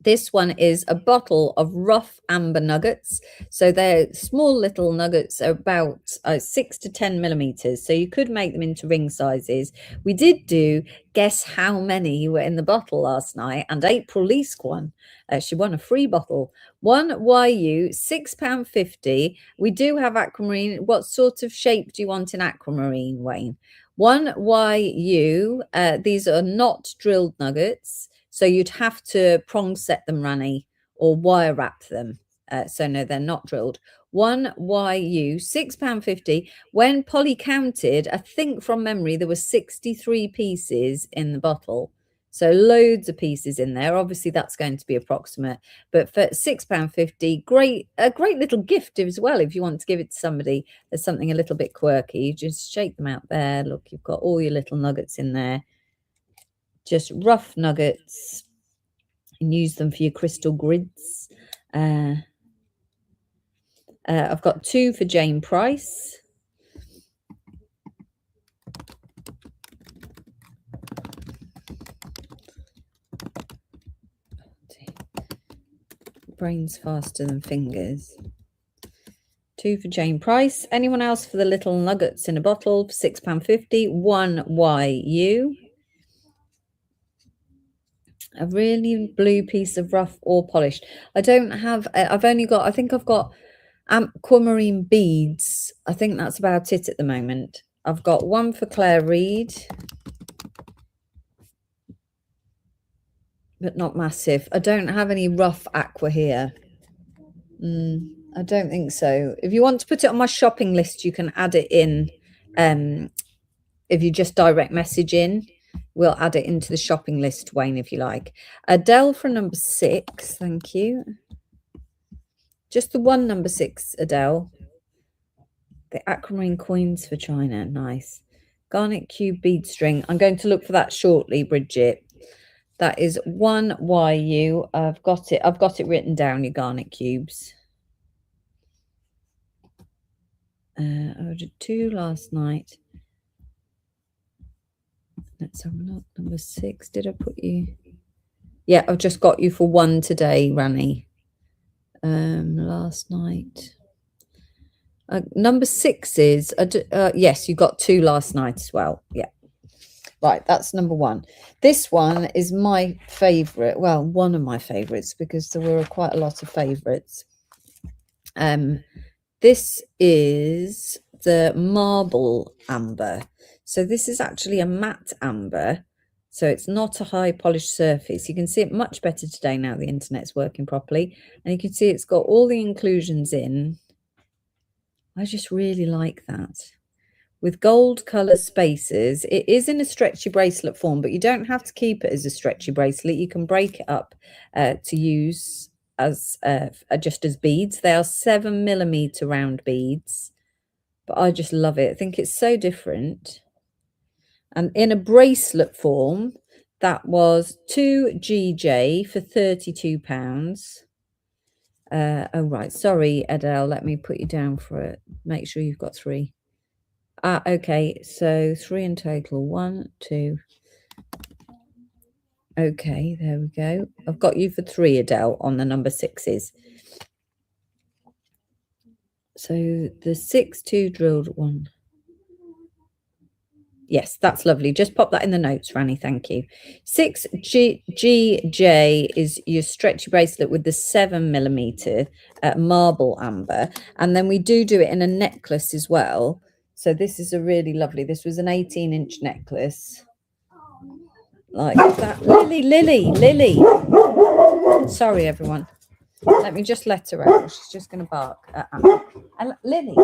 This one is a bottle of rough amber nuggets. So they're small little nuggets, about 6 to 10 millimeters. So you could make them into ring sizes. We did do guess how many were in the bottle last night, and April Leask won. She won a free bottle. One YU, £6.50. We do have aquamarine. What sort of shape do you want in aquamarine, Wayne? One YU. These are not drilled nuggets. So you'd have to prong set them, Rani, or wire wrap them. So no, they're not drilled. One YU, £6.50. When Polly counted, I think from memory, there were 63 pieces in the bottle. So loads of pieces in there. Obviously, that's going to be approximate. But for £6.50, a great little gift as well if you want to give it to somebody. There's something a little bit quirky. You just shake them out there. Look, you've got all your little nuggets in there. Just rough nuggets, and use them for your crystal grids. I've got 2 for Jane Price. Brain's faster than fingers. 2 for Jane Price. Anyone else for the little nuggets in a bottle for £6.50? One YU. A really blue piece of rough or polished. I don't have, I've only got, I think I've got aquamarine beads. I think that's about it at the moment. I've got 1 for Claire Reid, but not massive. I don't have any rough aqua here. I don't think so. If you want to put it on my shopping list, you can add it in. If you just direct message in, we'll add it into the shopping list, Wayne, if you like. Adele for number 6. Thank you. Just the one number 6, Adele. The aquamarine coins for China. Nice. Garnet cube bead string. I'm going to look for that shortly, Bridget. That is 1 YU. I've got it written down, your garnet cubes. I ordered 2 last night. Let's have a look. Number 6. Did I put you? Yeah, I've just got you for 1 today, Rani. Last night. Number 6 is yes, you got 2 last night as well. Yeah. Right, that's number 1. This one is my favorite. Well, one of my favorites, because there were quite a lot of favorites. This is the marble amber. So this is actually a matte amber. So it's not a high polished surface. You can see it much better today now the internet's working properly. And you can see it's got all the inclusions in. I just really like that. With gold colour spaces. It is in a stretchy bracelet form, but you don't have to keep it as a stretchy bracelet. You can break it up to use as just as beads. They are 7 millimeter round beads, but I just love it. I think it's so different. And in a bracelet form, that was 2 GJ for £32. Oh right, sorry Adele, let me put you down for it. Make sure you've got 3. Okay, so 3 in total. 1, 2. Okay, there we go. I've got you for 3, Adele, on the number 6s. So the 6-2 drilled 1. Yes, that's lovely. Just pop that in the notes, Rani. Thank you. 6 GJ is your stretchy bracelet with the 7 millimeter marble amber. And then we do it in a necklace as well. So this is a really lovely, this was an 18-inch necklace. Like that. Lily. Sorry, everyone. Let me just let her out. She's just going to bark at Anna. Lily.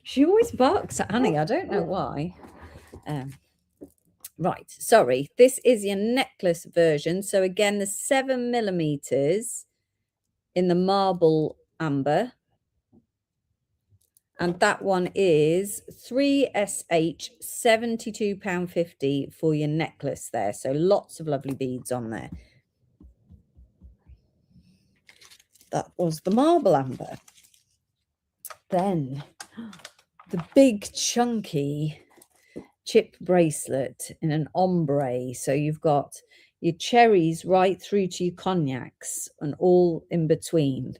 She always barks at Annie. I don't know why. Right, sorry. This is your necklace version. So again, the 7 millimeters in the marble amber. And that one is 3SH, £72.50 for your necklace there. So lots of lovely beads on there. That was the marble amber. Then the big chunky chip bracelet in an ombre. So you've got your cherries right through to your cognacs and all in between.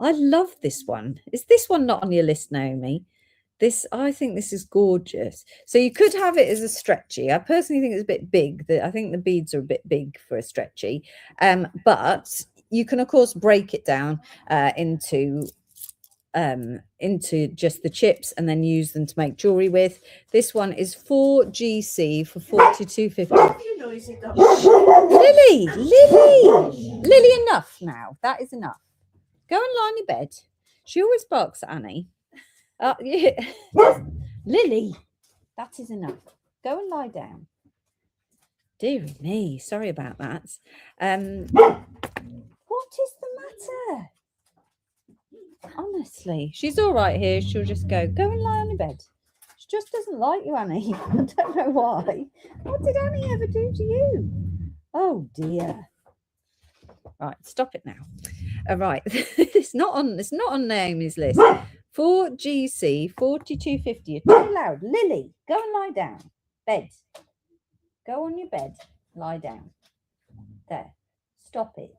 I love this one. Is this one not on your list, Naomi? I think this is gorgeous. So you could have it as a stretchy. I personally think it's a bit big. I think the beads are a bit big for a stretchy. But you can, of course, break it down into just the chips and then use them to make jewelry with. This one is 4GC for 42.50. Lily, enough now. That is enough. Go and lie on your bed. She always barks at Annie. Yeah. Lily, that is enough. Go and lie down. Dearie me, sorry about that. What is the matter? Honestly, she's all right here. She'll just go and lie on your bed. She just doesn't like you, Annie. I don't know why. What did Annie ever do to you? Oh dear. Right, stop it now. All right, it's not on Naomi's list. 4GC 42.50. You're too loud. Lily, go and lie down. Bed. Go on your bed. Lie down. There. Stop it.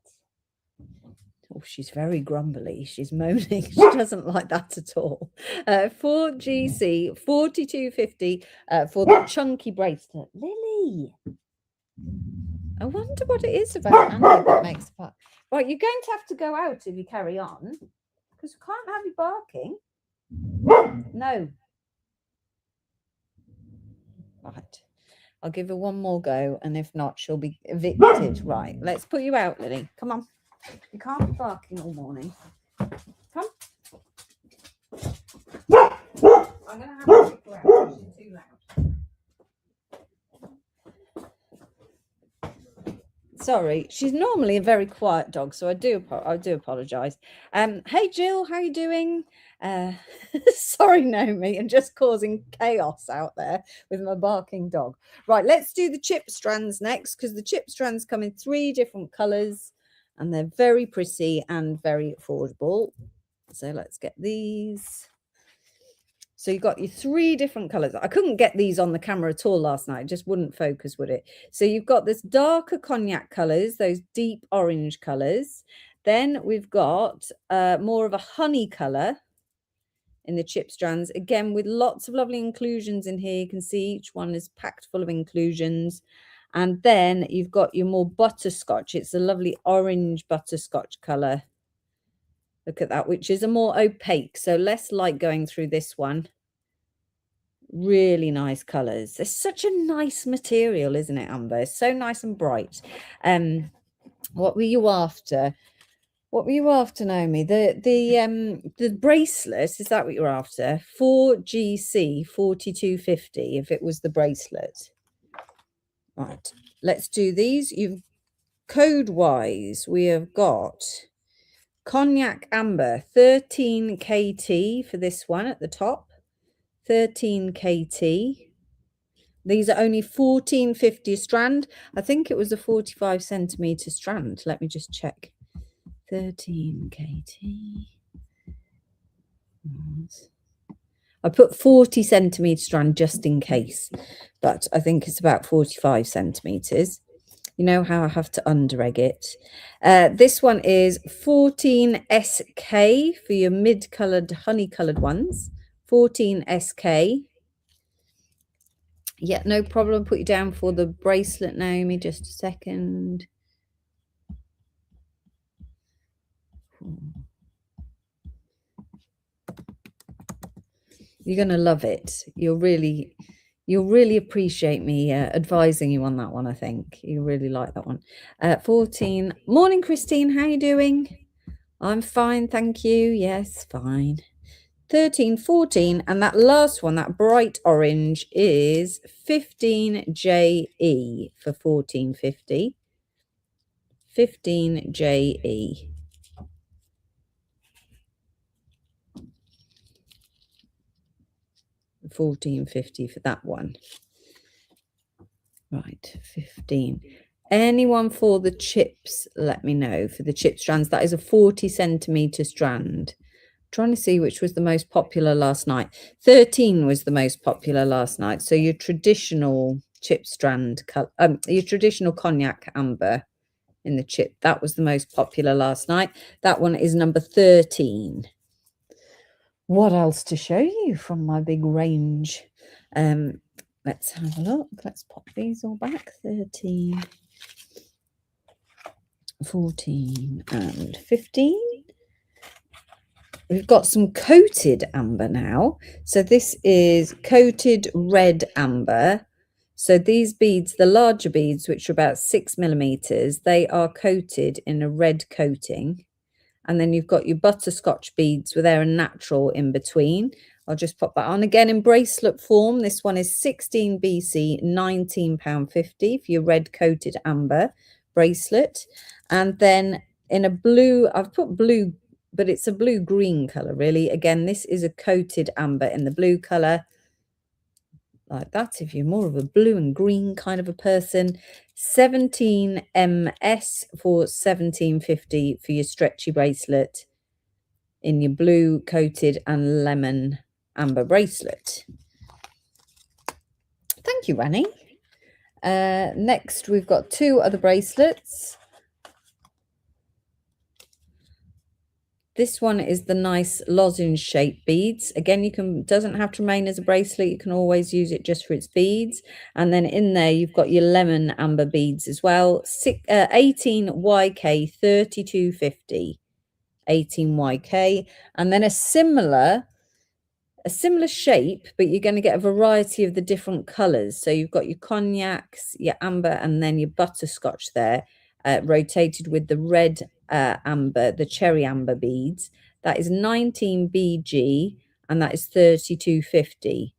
Oh, she's very grumbly. She's moaning. She doesn't like that at all. 4GC 42.50 for the chunky bracelet. Lily. I wonder what it is about Annie that makes it. Right, you're going to have to go out if you carry on, because we can't have you barking. No. Right. I'll give her one more go, and if not, she'll be evicted. Right, let's put you out, Lily. Come on. You can't be barking all morning. Come. I'm going to have to kick her out. She's too loud. Sorry, she's normally a very quiet dog, so I do apologize. Hey Jill, how are you doing? Sorry, Naomi, I'm just causing chaos out there with my barking dog. Right, let's do the chip strands next, because the chip strands come in 3 different colors and they're very pretty and very affordable. So let's get these. So you've got your 3 different colors. I couldn't get these on the camera at all last night. It just wouldn't focus, would it? So you've got this darker cognac colors, those deep orange colors. Then we've got more of a honey color in the chip strands, again with lots of lovely inclusions in here. You can see each one is packed full of inclusions. And then you've got your more butterscotch. It's a lovely orange butterscotch color. Look at that, which is a more opaque, so less light going through this one. Really nice colors. It's such a nice material, isn't it, Amber? It's so nice and bright. What were you after? What were you after, Naomi? The bracelet, is that what you're after? 4GC 42.50 if it was the bracelet. Right, let's do these. You've code wise, we have got Cognac Amber 13 KT for this one at the top. 13 KT. These are only 14.50 a strand. I think it was a 45 centimeter strand. Let me just check. 13 KT. I put 40 centimeter strand just in case, but I think it's about 45 centimeters. You know how I have to under-egg it. This one is 14 SK for your mid-coloured, honey-coloured ones. 14 SK. Yeah, no problem. Put you down for the bracelet, Naomi. Just a second. You're going to love it. You'll really appreciate me advising you on that one, I think. You really like that one. 14. Morning, Christine. How are you doing? I'm fine, thank you. Yes, fine. 13, 14, and that last one, that bright orange, is 15JE for 14.50. 15JE. 14.50 for that one. Right, 15. Anyone for the chips, let me know. For the chip strands, that is a 40 centimeter strand. Trying to see which was the most popular last night. 13 was the most popular last night. So your traditional chip strand, your traditional cognac amber in the chip, that was the most popular last night. That one is number 13. What else to show you from my big range? Let's have a look. Let's pop these all back. 13, 14 and 15. We've got some coated amber now. So this is coated red amber. So these beads, the larger beads, which are about 6 millimeters, they are coated in a red coating. And then you've got your butterscotch beads where they're a natural in between. I'll just pop that on again in bracelet form. This one is 16 BC, £19.50 for your red coated amber bracelet. And then in a blue, I've put blue, but it's a blue-green color, really. Again, this is a coated amber in the blue color, like that, if you're more of a blue and green kind of a person. 17 MS for 17.50 for your stretchy bracelet in your blue coated and lemon amber bracelet. Thank you, Rani. Next, we've got two other bracelets. This one is the nice lozenge shaped beads. Again, doesn't have to remain as a bracelet. You can always use it just for its beads. And then in there, you've got your lemon amber beads as well. 18 YK 32.50. 18 YK. And then a similar shape, but you're going to get a variety of the different colors. So you've got your cognacs, your amber, and then your butterscotch there, rotated with the red amber, the cherry amber beads. That is 19 BG, and that is 32.50.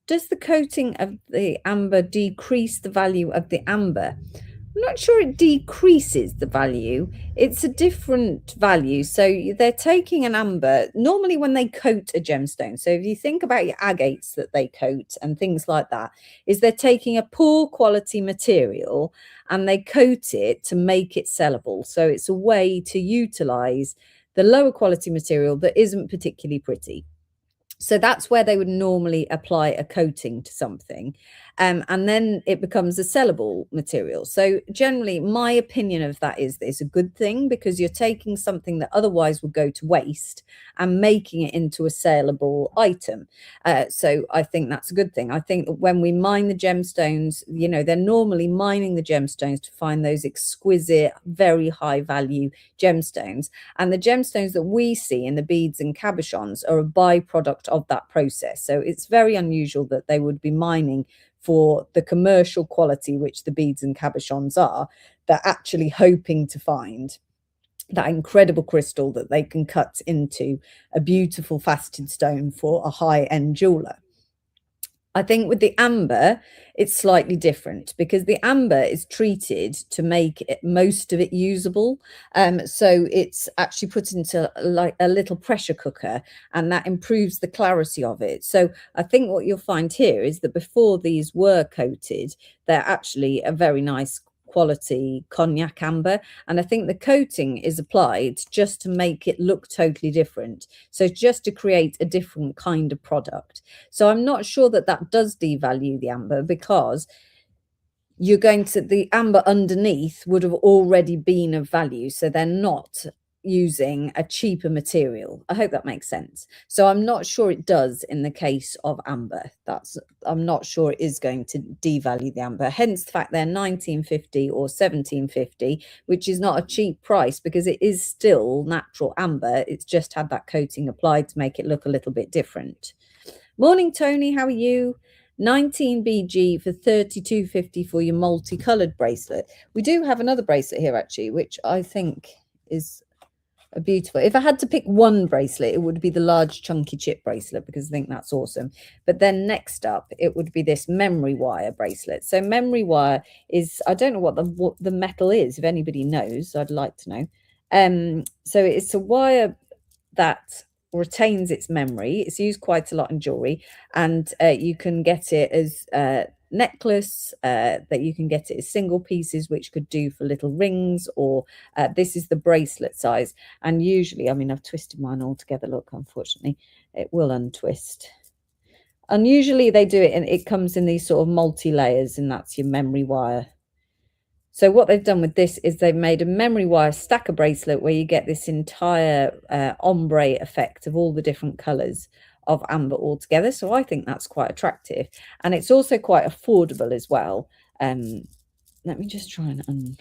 Does the coating of the amber decrease the value of the amber? I'm not sure it decreases the value. It's a different value. So they're taking an amber, normally when they coat a gemstone. So if you think about your agates that they coat and things like that, is they're taking a poor quality material and they coat it to make it sellable. So it's a way to utilize the lower quality material that isn't particularly pretty. So that's where they would normally apply a coating to something. And then it becomes a sellable material. So generally, my opinion of that is it's a good thing because you're taking something that otherwise would go to waste and making it into a saleable item. So I think that's a good thing. I think that when we mine the gemstones, they're normally mining the gemstones to find those exquisite, very high value gemstones. And the gemstones that we see in the beads and cabochons are a byproduct of that process. So it's very unusual that they would be mining for the commercial quality, which the beads and cabochons are. They're actually hoping to find that incredible crystal that they can cut into a beautiful faceted stone for a high-end jeweler. I think with the amber, it's slightly different because the amber is treated to make most of it usable. So it's actually put into like a little pressure cooker, and that improves the clarity of it. So I think what you'll find here is that before these were coated, they're actually a very nice quality cognac amber, and I think the coating is applied just to make it look totally different, so just to create a different kind of product. So I'm not sure that does devalue the amber, because the amber underneath would have already been of value, so they're not using a cheaper material. I hope that makes sense. So I'm not sure it does in the case of amber. I'm not sure it is going to devalue the amber, hence the fact they're 19.50 or 17.50, which is not a cheap price because it is still natural amber. It's just had that coating applied to make it look a little bit different. Morning, Tony, how are you? 19 BG for 32.50 for your multicolored bracelet. We do have another bracelet here actually, which I think is beautiful. If I had to pick one bracelet, it would be the large chunky chip bracelet because I think that's awesome. But then next up, it would be this memory wire bracelet. So memory wire is, I don't know what the metal is. If anybody knows, I'd like to know. So it's a wire that retains its memory. It's used quite a lot in jewelry, and you can get it as necklace, that you can get it as single pieces, which could do for little rings, or this is the bracelet size. And usually, I mean, I've twisted mine all together. Look, unfortunately, it will untwist. And usually they do it, and it comes in these sort of multi-layers, and that's your memory wire. So what they've done with this is they've made a memory wire stacker bracelet where you get this entire ombre effect of all the different colours of amber all together. So I think that's quite attractive, and it's also quite affordable as well. Let me just try and undo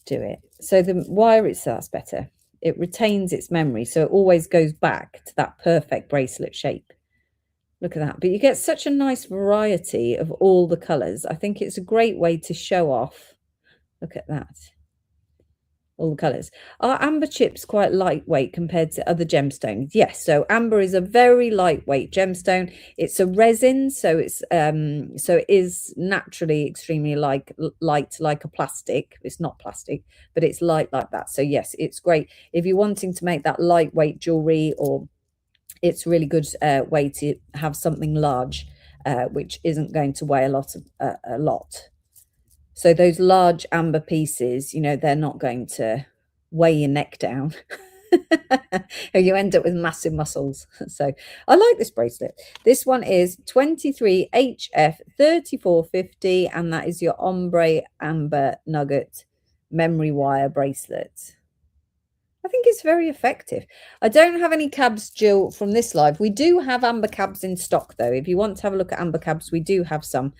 it. So the wire itself, that's better. It retains its memory, so it always goes back to that perfect bracelet shape. Look at that. But you get such a nice variety of all the colours. I think it's a great way to show off. Look at that. All the colours. Are amber chips quite lightweight compared to other gemstones? Yes. So amber is a very lightweight gemstone. It's a resin, so it's so it is naturally extremely light like a plastic. It's not plastic, but it's light like that. So yes, it's great if you're wanting to make that lightweight jewelry, or it's a really good way to have something large, which isn't going to weigh a lot. So those large amber pieces, you know, they're not going to weigh your neck down. You end up with massive muscles. So I like this bracelet. This one is 23HF 3450, and that is your ombre amber nugget memory wire bracelet. I think it's very effective. I don't have any cabs, Jill, from this live. We do have amber cabs in stock, though. If you want to have a look at amber cabs, we do have some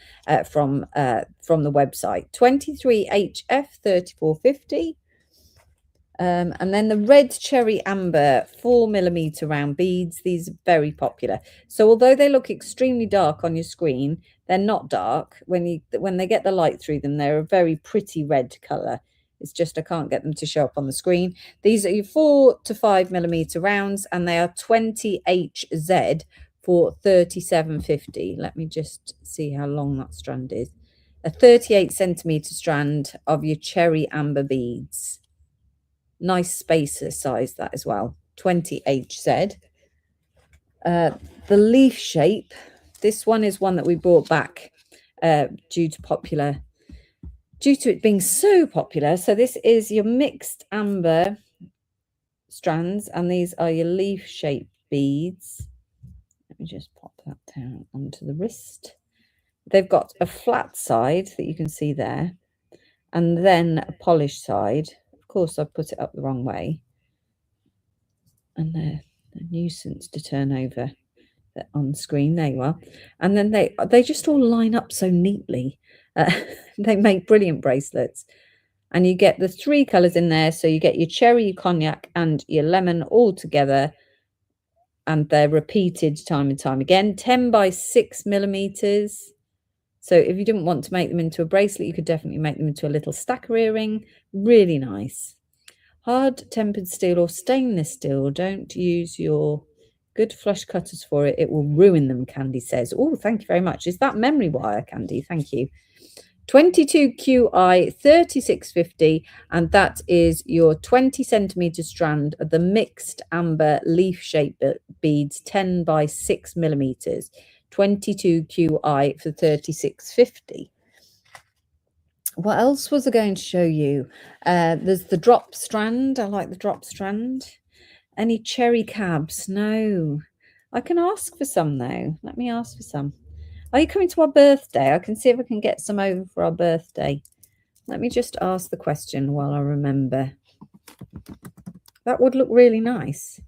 from the website. 23HF 3450. And then the red cherry amber 4mm round beads. These are very popular. So although they look extremely dark on your screen, they're not dark. When they get the light through them, they're a very pretty red colour. It's just I can't get them to show up on the screen. These are your 4 to 5mm rounds, and they are 20HZ for 3750. Let me just see how long that strand is. A 38cm strand of your cherry amber beads. Nice spacer size that as well. 20HZ. The leaf shape. This one is one that we brought back due to it being so popular. So this is your mixed amber strands, and these are your leaf shaped beads. Let me just pop that down onto the wrist. They've got a flat side that you can see there, and then a polished side. Of course, I've put it up the wrong way, and they're a nuisance to turn over on screen. There you are. And then they just all line up so neatly. They make brilliant bracelets, and you get the 3 colors in there. So you get your cherry, your cognac, and your lemon all together, and they're repeated time and time again. 10 by 6mm. So if you didn't want to make them into a bracelet, you could definitely make them into a little stacker earring. Really nice. Hard tempered steel or stainless steel. Don't use your good flush cutters for it. It will ruin them, Candy says. Oh, thank you very much. Is that memory wire, Candy? Thank you. 22QI 3650, and that is your 20cm strand of the mixed amber leaf shaped beads, 10 by 6mm. 22QI for 3650. What else was I going to show you? There's the drop strand. I like the drop strand. Any cherry cabs? No. I can ask for some, though. Let me ask for some. Are you coming to our birthday? I can see if I can get some over for our birthday. Let me just ask the question while I remember. That would look really nice.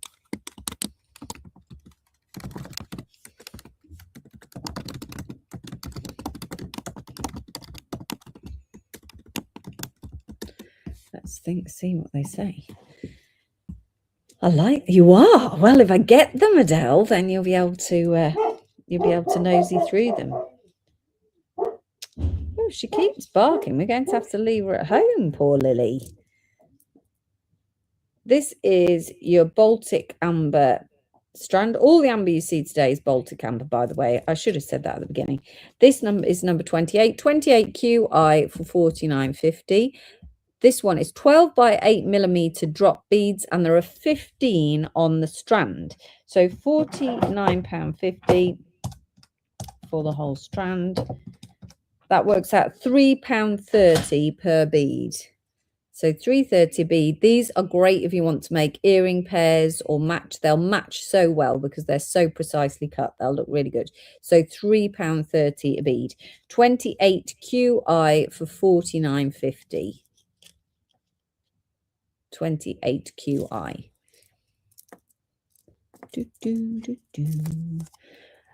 Let's see what they say. You are. Well, if I get them, Adele, then you'll be able to nosy through them. Oh, she keeps barking. We're going to have to leave her at home, poor Lily. This is your Baltic amber strand. All the amber you see today is Baltic amber, by the way. I should have said that at the beginning. This number is number 28, 28QI for 4950. This one is 12 by 8mm drop beads, and there are 15 on the strand. So £49.50 for the whole strand. That works out £3.30 per bead. So 330 a bead. These are great if you want to make earring pairs or match. They'll match so well because they're so precisely cut. They'll look really good. So £3.30 a bead. 28 QI for £49.50. 28 QI.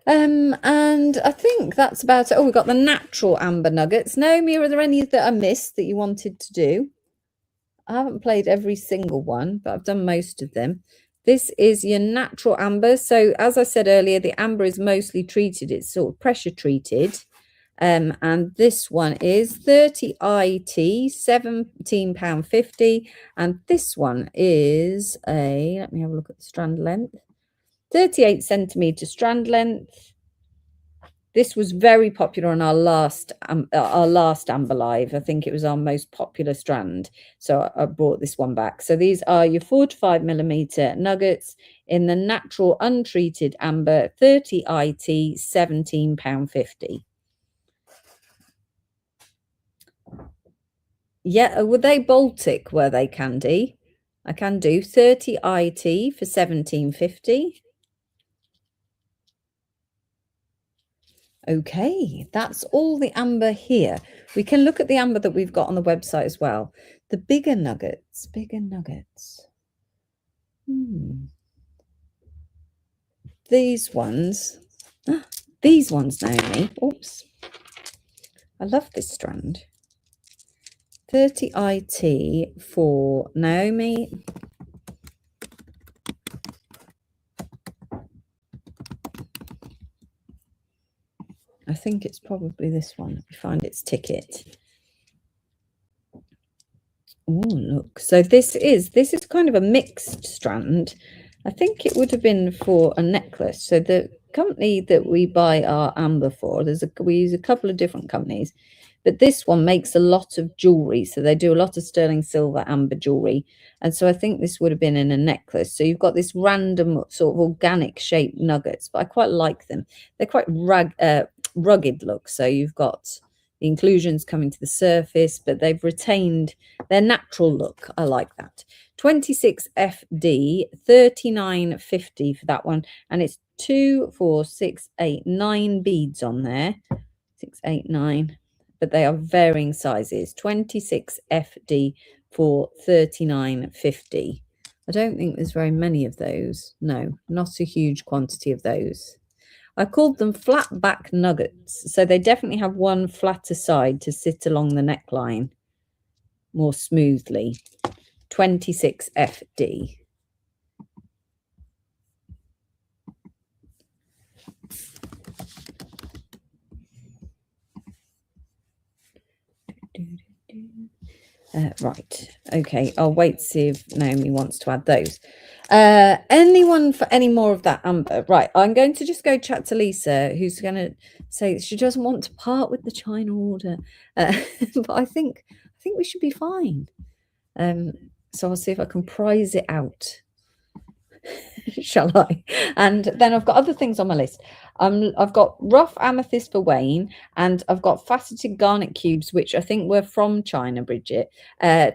And I think that's about it. Oh, we've got the natural amber nuggets. Naomi, are there any that I missed that you wanted to do? I haven't played every single one, but I've done most of them. This is your natural amber. So as I said earlier, the amber is mostly treated. It's sort of pressure treated. And this one is 30 IT, £17.50. And this one is let me have a look at the strand length. 38 centimeter strand length. This was very popular on our last Amber Live. I think it was our most popular strand. So I brought this one back. So these are your 4 to 5mm nuggets in the natural untreated amber, 30 IT, £17.50. Yeah, were they Baltic? Were they, Candy? I can do 30 IT for £17.50. Okay, that's all the amber here. We can look at the amber that we've got on the website as well. The bigger nuggets, These ones, Naomi. Oops. I love this strand. 30 IT for Naomi. I think it's probably this one. Let me find its ticket. Oh, look. So this is kind of a mixed strand. I think it would have been for a necklace. So the company that we buy our amber for, we use a couple of different companies, but this one makes a lot of jewelry. So they do a lot of sterling silver amber jewelry. And so I think this would have been in a necklace. So you've got this random sort of organic shaped nuggets, but I quite like them. They're quite rugged look. So you've got the inclusions coming to the surface, but they've retained their natural look. I like that. 26 FD, 39.50 for that one. And it's 2, 4, 6, 8, 9 beads on there. 6, 8, 9. But they are varying sizes. 26 FD for 39.50. I don't think there's very many of those. No, not a huge quantity of those. I called them flat back nuggets. So they definitely have one flatter side to sit along the neckline more smoothly. 26 FD. Right. Okay. I'll wait to see if Naomi wants to add those. Anyone for any more of that amber? Right. I'm going to just go chat to Lisa, who's going to say she doesn't want to part with the China order. But I think we should be fine. So I'll see if I can prize it out. Shall I? And then I've got other things on my list. I've got rough amethyst for Wayne, and I've got faceted garnet cubes, which I think were from China, Bridget.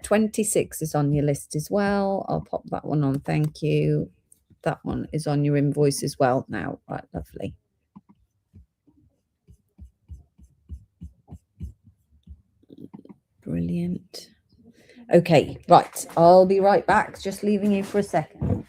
26 is on your list as well. I'll pop that one on. Thank you. That one is on your invoice as well now. Right, lovely. Brilliant. Okay, right. I'll be right back. Just leaving you for a second.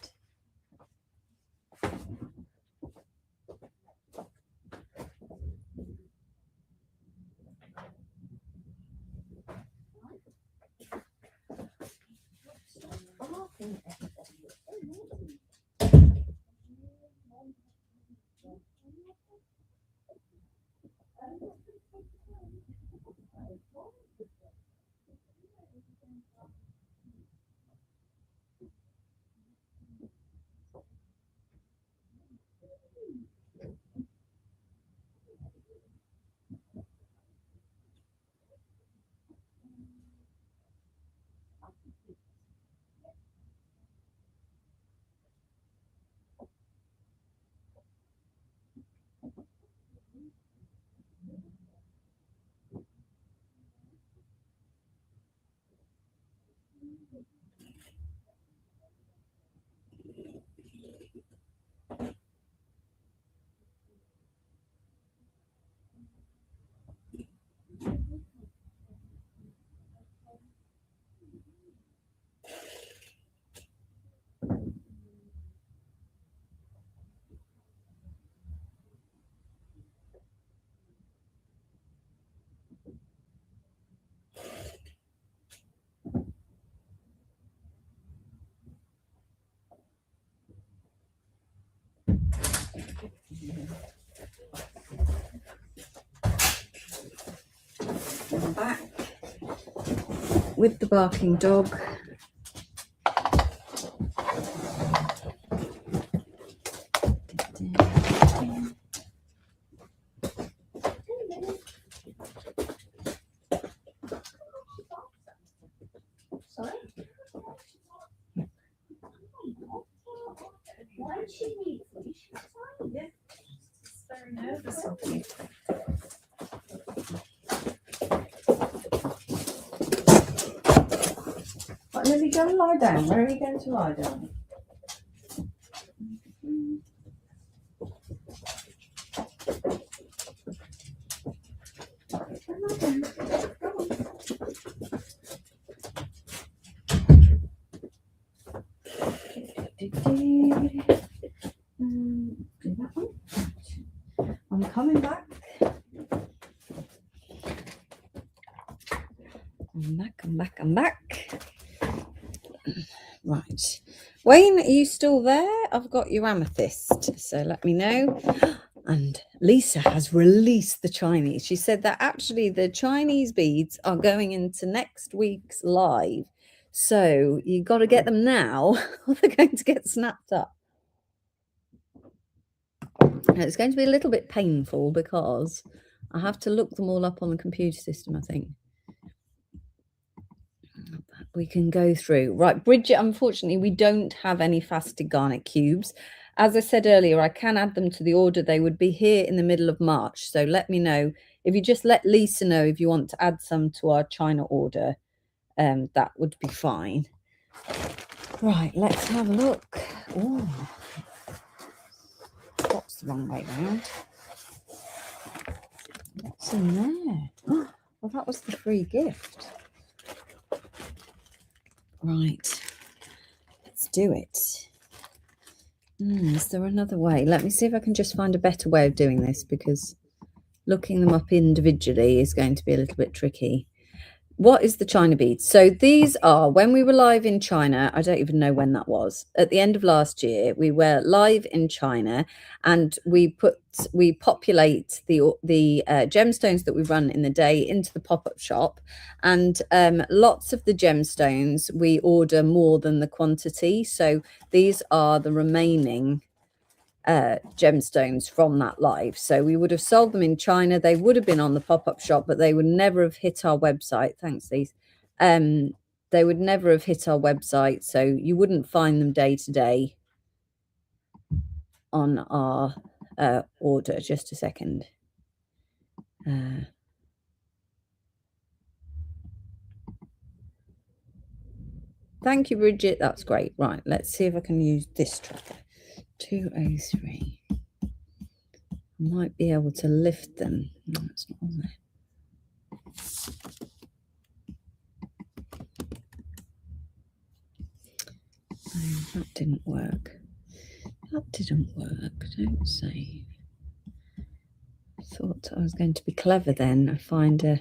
I'm back with the barking dog. Sorry? Why does she need leash? Yeah. She's very nervous of you. Right, Lily, go and lie down. Where are you going to lie down? Do that one. I'm coming back. I'm back. Right. Wayne, are you still there? I've got your amethyst, so let me know. And Lisa has released the Chinese. She said that actually the Chinese beads are going into next week's live. So you got to get them now or they're going to get snapped up. And it's going to be a little bit painful because I have to look them all up on the computer system, I think. We can go through. Right, Bridget, unfortunately, we don't have any faceted garnet cubes. As I said earlier, I can add them to the order. They would be here in the middle of March. So let me know. If you just let Lisa know if you want to add some to our China order, that would be fine. Right, let's have a look. Oh, what's the wrong way around? What's in there? Oh, well, that was the free gift. Right, let's do it. Is there another way? Let me see if I can just find a better way of doing this, because looking them up individually is going to be a little bit tricky. What is the China beads? So these are, when we were live in China, I don't even know when that was. At the end of last year, we were live in China, and we populate the gemstones that we run in the day into the pop-up shop, and lots of the gemstones we order more than the quantity. So these are the remaining gemstones from that live. So we would have sold them in China. They would have been on the pop-up shop, but they would never have hit our website. Thanks, Lise. They would never have hit our website, so you wouldn't find them day to day on our order. Just a second. Thank you, Bridget. That's great. Right, let's see if I can use this tracker. 203. Might be able to lift them. No, it's not on there. Oh, that didn't work. That didn't work. Don't save. I thought I was going to be clever then. I find a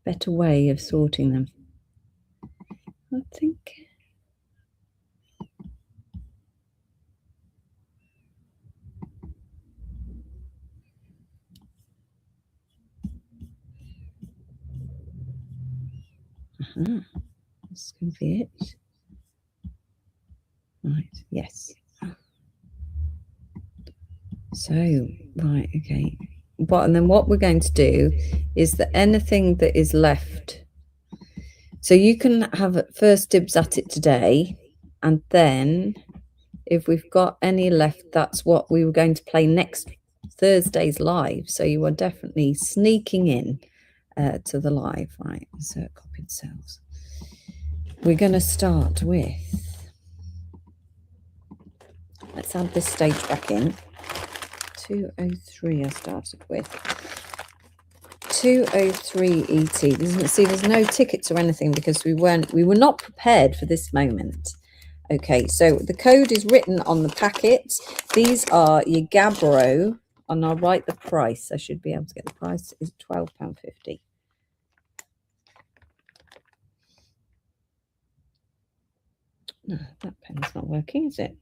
better way of sorting them. I think. This can be it. Right, yes. So, right, okay. And then what we're going to do is that anything that is left, so you can have first dibs at it today, and then if we've got any left, that's what we were going to play next Thursday's live. So you are definitely sneaking in to the live, right? So copied cells. we're going to start with, let's add this stage back in. 203 I started with. 203 ET. See, there's no tickets or anything because we were not prepared for this moment. Okay, so the code is written on the packet. These are your Gabbro, and I'll write the price. I should be able to get the price. Is £12.50. No, that pen's not working, is it?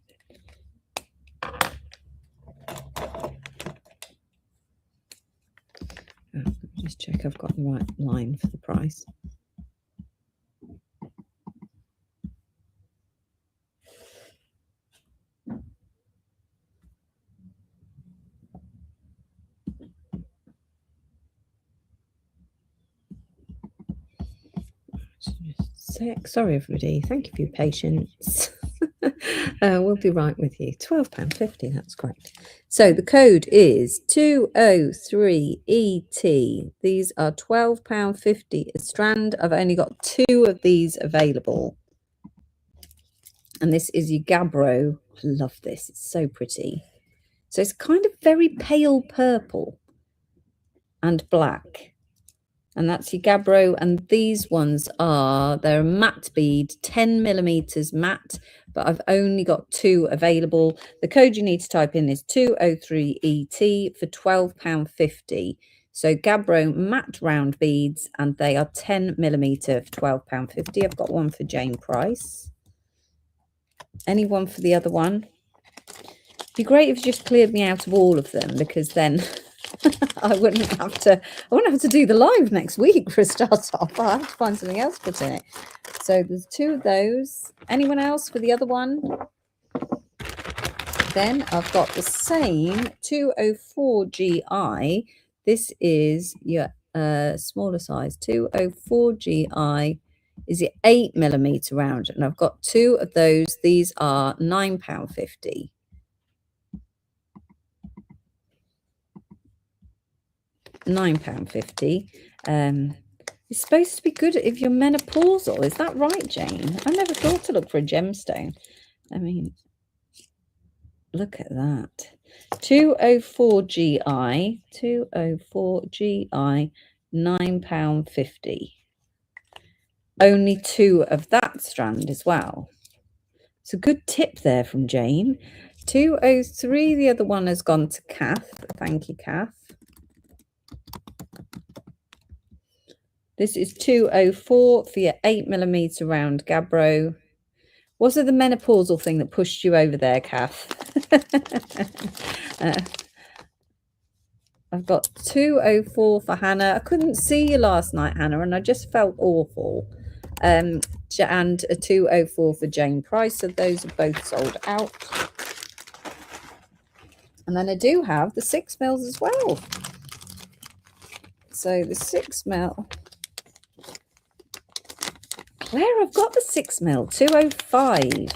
Let me just check I've got the right line for the price. Sorry, everybody. Thank you for your patience. We'll be right with you. £12.50. That's great. So the code is 203ET. These are £12.50 a strand. I've only got 2 of these available. And this is your Gabbro. I love this. It's so pretty. So it's kind of very pale purple and black. And that's your Gabbro, and these ones they're a matte bead, 10 millimeters matte, but I've only got 2 available. The code you need to type in is 203ET for £12.50. So Gabbro matte round beads, and they are 10 millimeter for £12.50. I've got one for Jane Price. Anyone for the other one? It'd be great if you just cleared me out of all of them, because then I wouldn't have to do the live next week for a start off. I'll have to find something else to put in it. So there's 2 of those. Anyone else for the other one? Then I've got the same 204GI. This is your smaller size. 204GI is your 8 millimeter round, and I've got 2 of those. These are £9.50. £9.50. It's supposed to be good if you're menopausal. Is that right, Jane? I never thought to look for a gemstone. I mean, look at that. 204GI. 204GI. £9.50. Only 2 of that strand as well. It's a good tip there from Jane. 203. The other one has gone to Kath. Thank you, Kath. This is 204 for your 8 millimeter round Gabbro. Was it the menopausal thing that pushed you over there, Kath? I've got 204 for Hannah. I couldn't see you last night, Hannah, and I just felt awful. And a 204 for Jane Price. So those are both sold out. And then I do have the 6 mils as well. So the 6 mil. Claire, I've got the 6 mil, 205.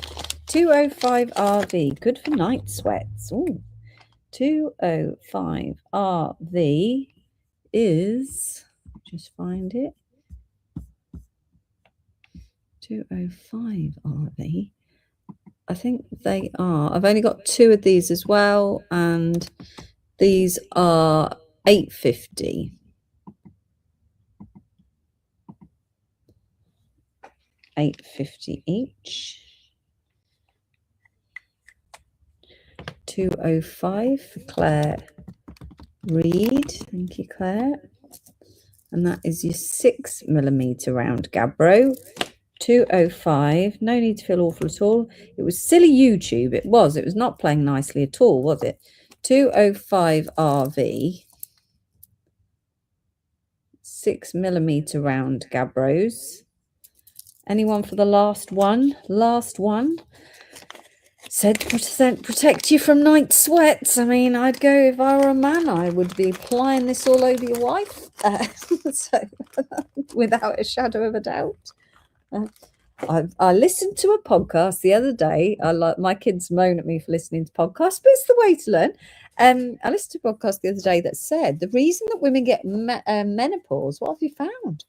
205 RV, good for night sweats. Ooh. 205 RV is, just find it. 205 RV. I think they are. I've only got 2 of these as well, and these are £8.50. £8.50 each. 205 for Claire Reed. Thank you, Claire. And that is your 6 millimeter round Gabbro. 205. No need to feel awful at all. It was silly YouTube. It was not playing nicely at all, was it? 205 RV. 6 millimeter round Gabbros. Anyone for the last one? Last one. Said protect you from night sweats. I mean, I'd go, if I were a man, I would be applying this all over your wife. So, without a shadow of a doubt. I listened to a podcast the other day. My kids moan at me for listening to podcasts, but it's the way to learn. I listened to a podcast the other day that said the reason that women get menopause. What have you found?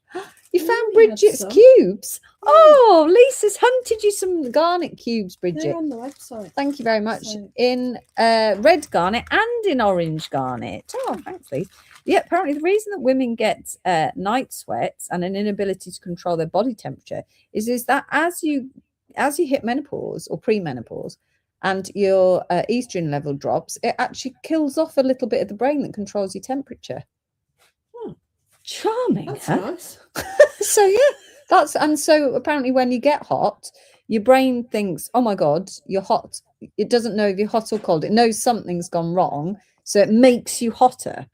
You found Bridget's cubes. Oh, Lisa's hunted you some garnet cubes, Bridget. They're on the website. Thank you very much. So- In red garnet and in orange garnet. Oh, thanks, Lisa. Yeah, apparently the reason that women get night sweats and an inability to control their body temperature is that as you hit menopause or pre-menopause and your estrogen level drops, it actually kills off a little bit of the brain that controls your temperature. Charming. That's huh? nice. So yeah, so apparently when you get hot, your brain thinks, oh my god, you're hot. It doesn't know if you're hot or cold. It knows something's gone wrong, so it makes you hotter.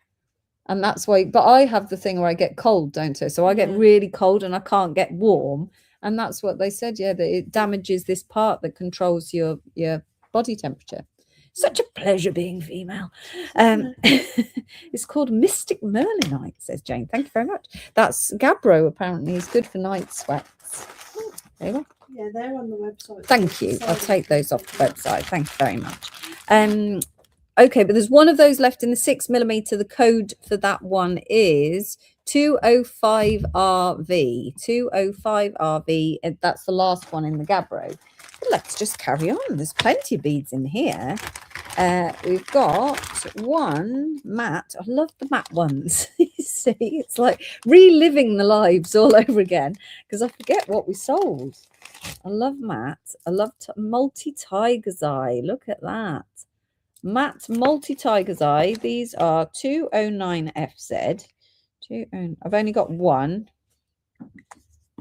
And that's why, but I have the thing where I get cold, don't I? So I get really cold and I can't get warm. And that's what they said, that it damages this part that controls your body temperature. Such a pleasure being female. It's called Mystic Merlinite, says Jane. Thank you very much. That's Gabbro, apparently, is good for night sweats. There you go. Yeah, they're on the website. Thank you. I'll take those off the website. Thank you very much. Okay, but there's one of those left in the 6mm. The code for that one is 205RV. 205RV. That's the last one in the Gabbro. Let's just carry on. There's plenty of beads in here. We've got one matte. I love the matte ones. You see, it's like reliving the lives all over again because I forget what we sold. I love matte. I love multi-tiger's eye. Look at that. Matte multi-tiger's eye. These are 209FZ. I've only got one.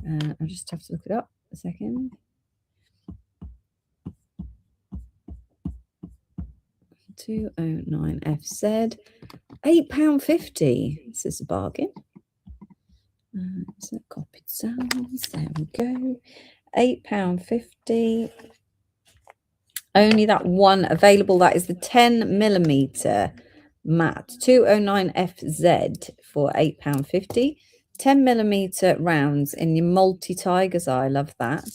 I'll just have to look it up a second. 209FZ. £8.50. This is a bargain. So copied sounds. There we go. £8.50. Only that one available. That is the 10mm matte. 209FZ for £8.50. 10mm rounds in your multi-tiger's eye. Love that.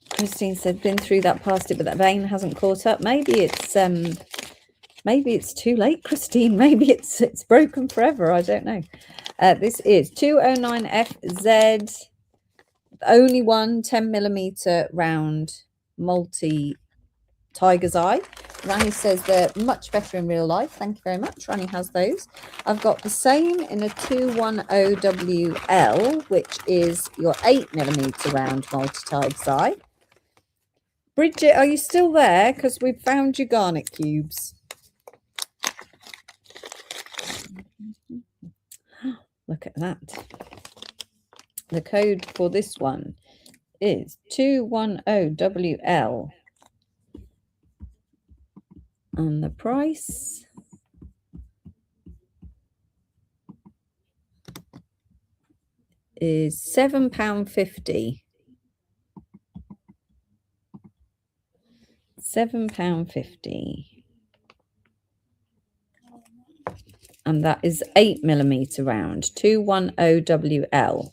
Christine said, been through that past it, but that vein hasn't caught up. Maybe it's too late, Christine. Maybe it's broken forever. I don't know. This is 209FZ. Only one 10mm round multi tiger's eye. Rani says they're much better in real life. Thank you very much. Rani has those. I've got the same in a 210WL, which is your 8mm round multi tiger's eye. Bridget, are you still there? Because we've found your garnet cubes. Look at that. The code for this one is 210WL. And the price is £7.50. £7.50. And that is 8mm round, 210WL.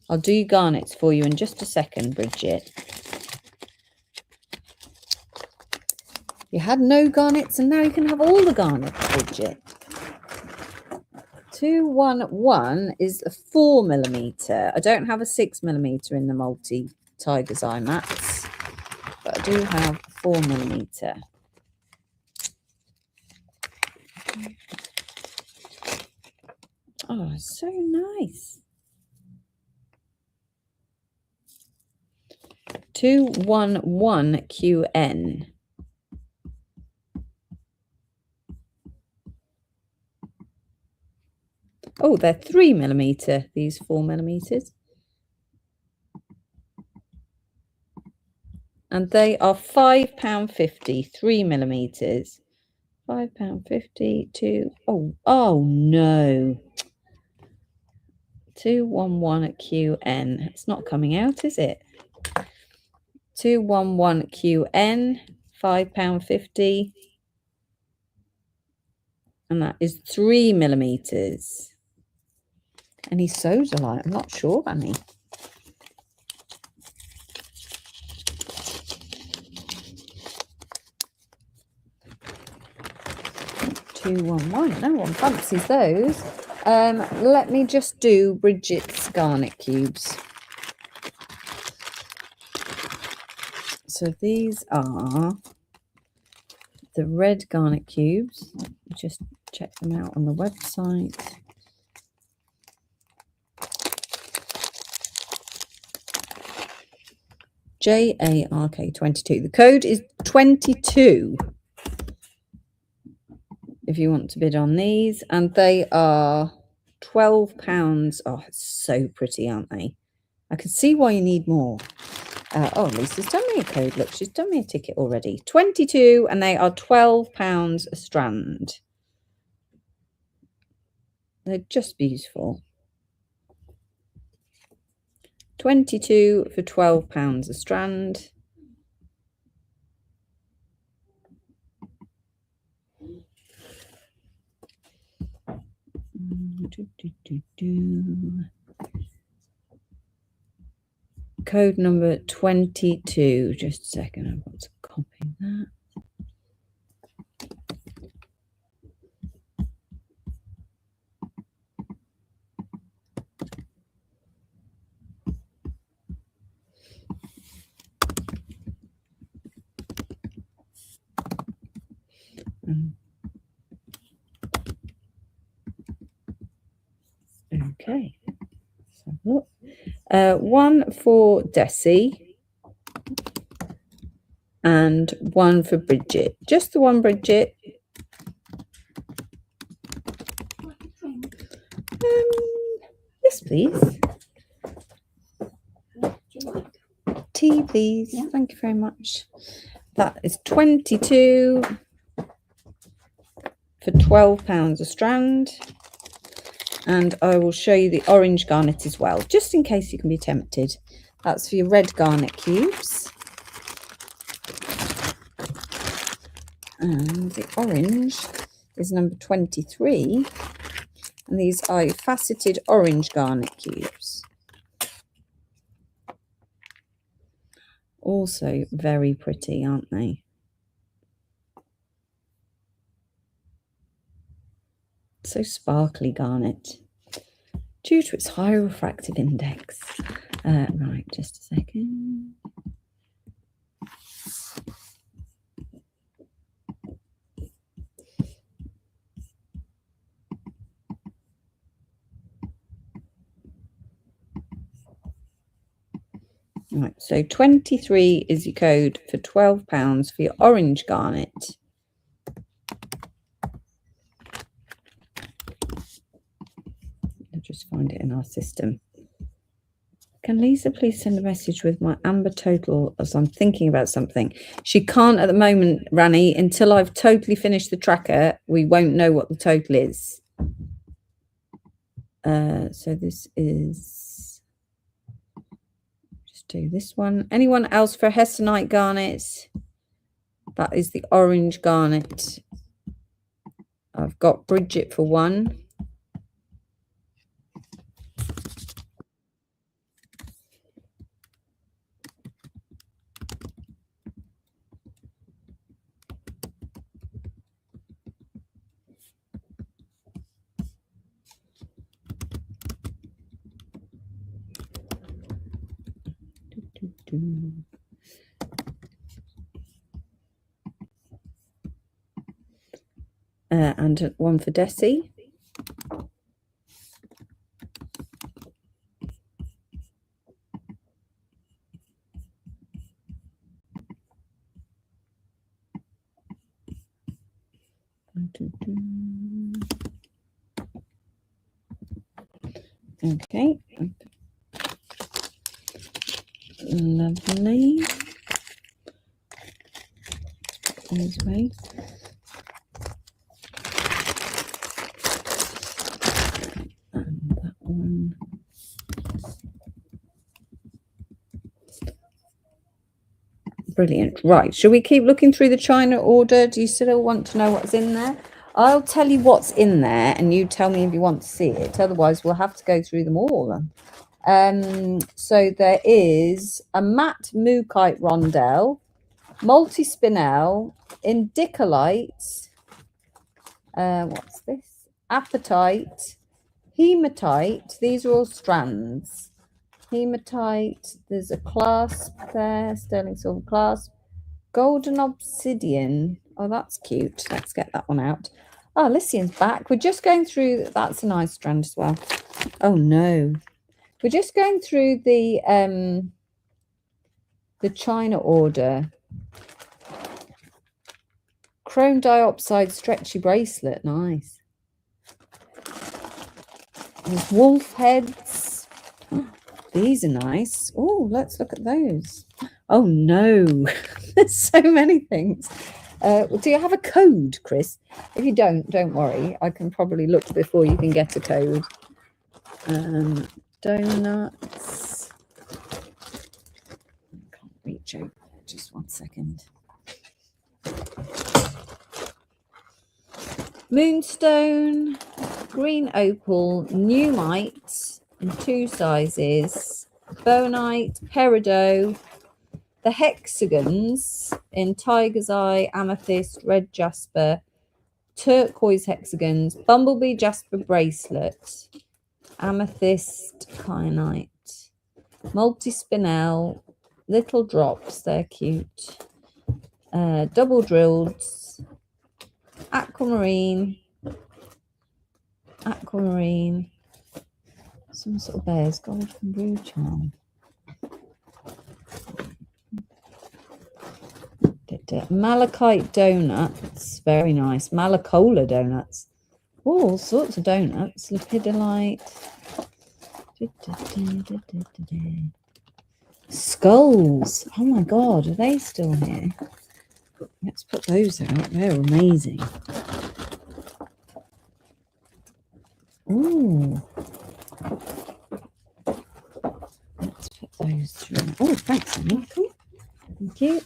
I'll do garnets for you in just a second, Bridget. You had no garnets and now you can have all the garnets, Bridget. 211 is a 4mm. I don't have a 6mm in the multi tiger's eye mats, but I do have 4mm. Oh, so nice. 211QN. Oh, they're 3mm, these 4mm. And they are £5.50, 3mm. £5.50 to oh no. 211QN. It's not coming out, is it? 211QN, £5.50. And that is 3mm. Any Sodalite? I'm not sure, Annie. 3211. No one fancies those. Let me just do Bridget's garnet cubes. So these are the red garnet cubes. Just check them out on the website. JARK22. The code is 22 if you want to bid on these, and they are £12. Oh, it's so pretty, aren't they? I can see why you need more. Oh, Lisa's done me a code. Look, she's done me a ticket already. 22, and they are £12 a strand. They're just beautiful. 22 for £12 a strand. Code number 22. Just a second, I've got to copy that. Okay, so look, one for Desi and one for Bridget. Just the one, Bridget. Yes, please. Tea, please. Yeah. Thank you very much. That is 22 for £12 a strand. And I will show you the orange garnet as well, just in case you can be tempted. That's for your red garnet cubes. And the orange is number 23. And these are your faceted orange garnet cubes. Also very pretty, aren't they? So sparkly garnet due to its high refractive index. Right, just a second. Right, so 23 is your code for £12 for your orange garnet. I'll just find it in our system. Can Lisa please send a message with my amber total as I'm thinking about something? She can't at the moment, Rani, until I've totally finished the tracker. We won't know what the total is. So this is, just do this one. Anyone else for Hessonite garnets? That is the orange garnet. I've got Bridget for one. And one for Desi. Okay. Lovely. These ways. And that one. Brilliant. Right. Shall we keep looking through the China order? Do you still want to know what's in there? I'll tell you what's in there and you tell me if you want to see it. Otherwise, we'll have to go through them all. So there is a matte Mookaite rondelle, multi-spinel, indicolite, What's this? Apatite, hematite. These are all strands. Hematite. There's a clasp there, sterling silver clasp. Golden obsidian. Oh, that's cute. Let's get that one out. Oh, Lycian's back. We're just going through. That's a nice strand as well. Oh no, we're just going through the China order. Chrome dioxide stretchy bracelet. Nice. There's wolf heads. Oh, these are nice. Oh, let's look at those. Oh no, there's so many things. Do you have a code, Chris? If you don't worry. I can probably look before you can get a code. Donuts. Can't reach over. Just 1 second. Moonstone, green opal, Numite in 2 sizes, Bonite, Peridot, the hexagons in Tiger's Eye, Amethyst, Red Jasper, turquoise hexagons, Bumblebee Jasper bracelet, Amethyst Kyanite, multi-spinel, little drops, they're cute, double drilled, aquamarine, some sort of bears, golden blue charm. Malachite donuts, very nice. Malacola donuts. Oh, all sorts of donuts. Lepidolite. Skulls. Oh my god, are they still here? Let's put those out. They're amazing. Ooh. Let's put those through. Oh, thanks, Annie. Cool. Thank you.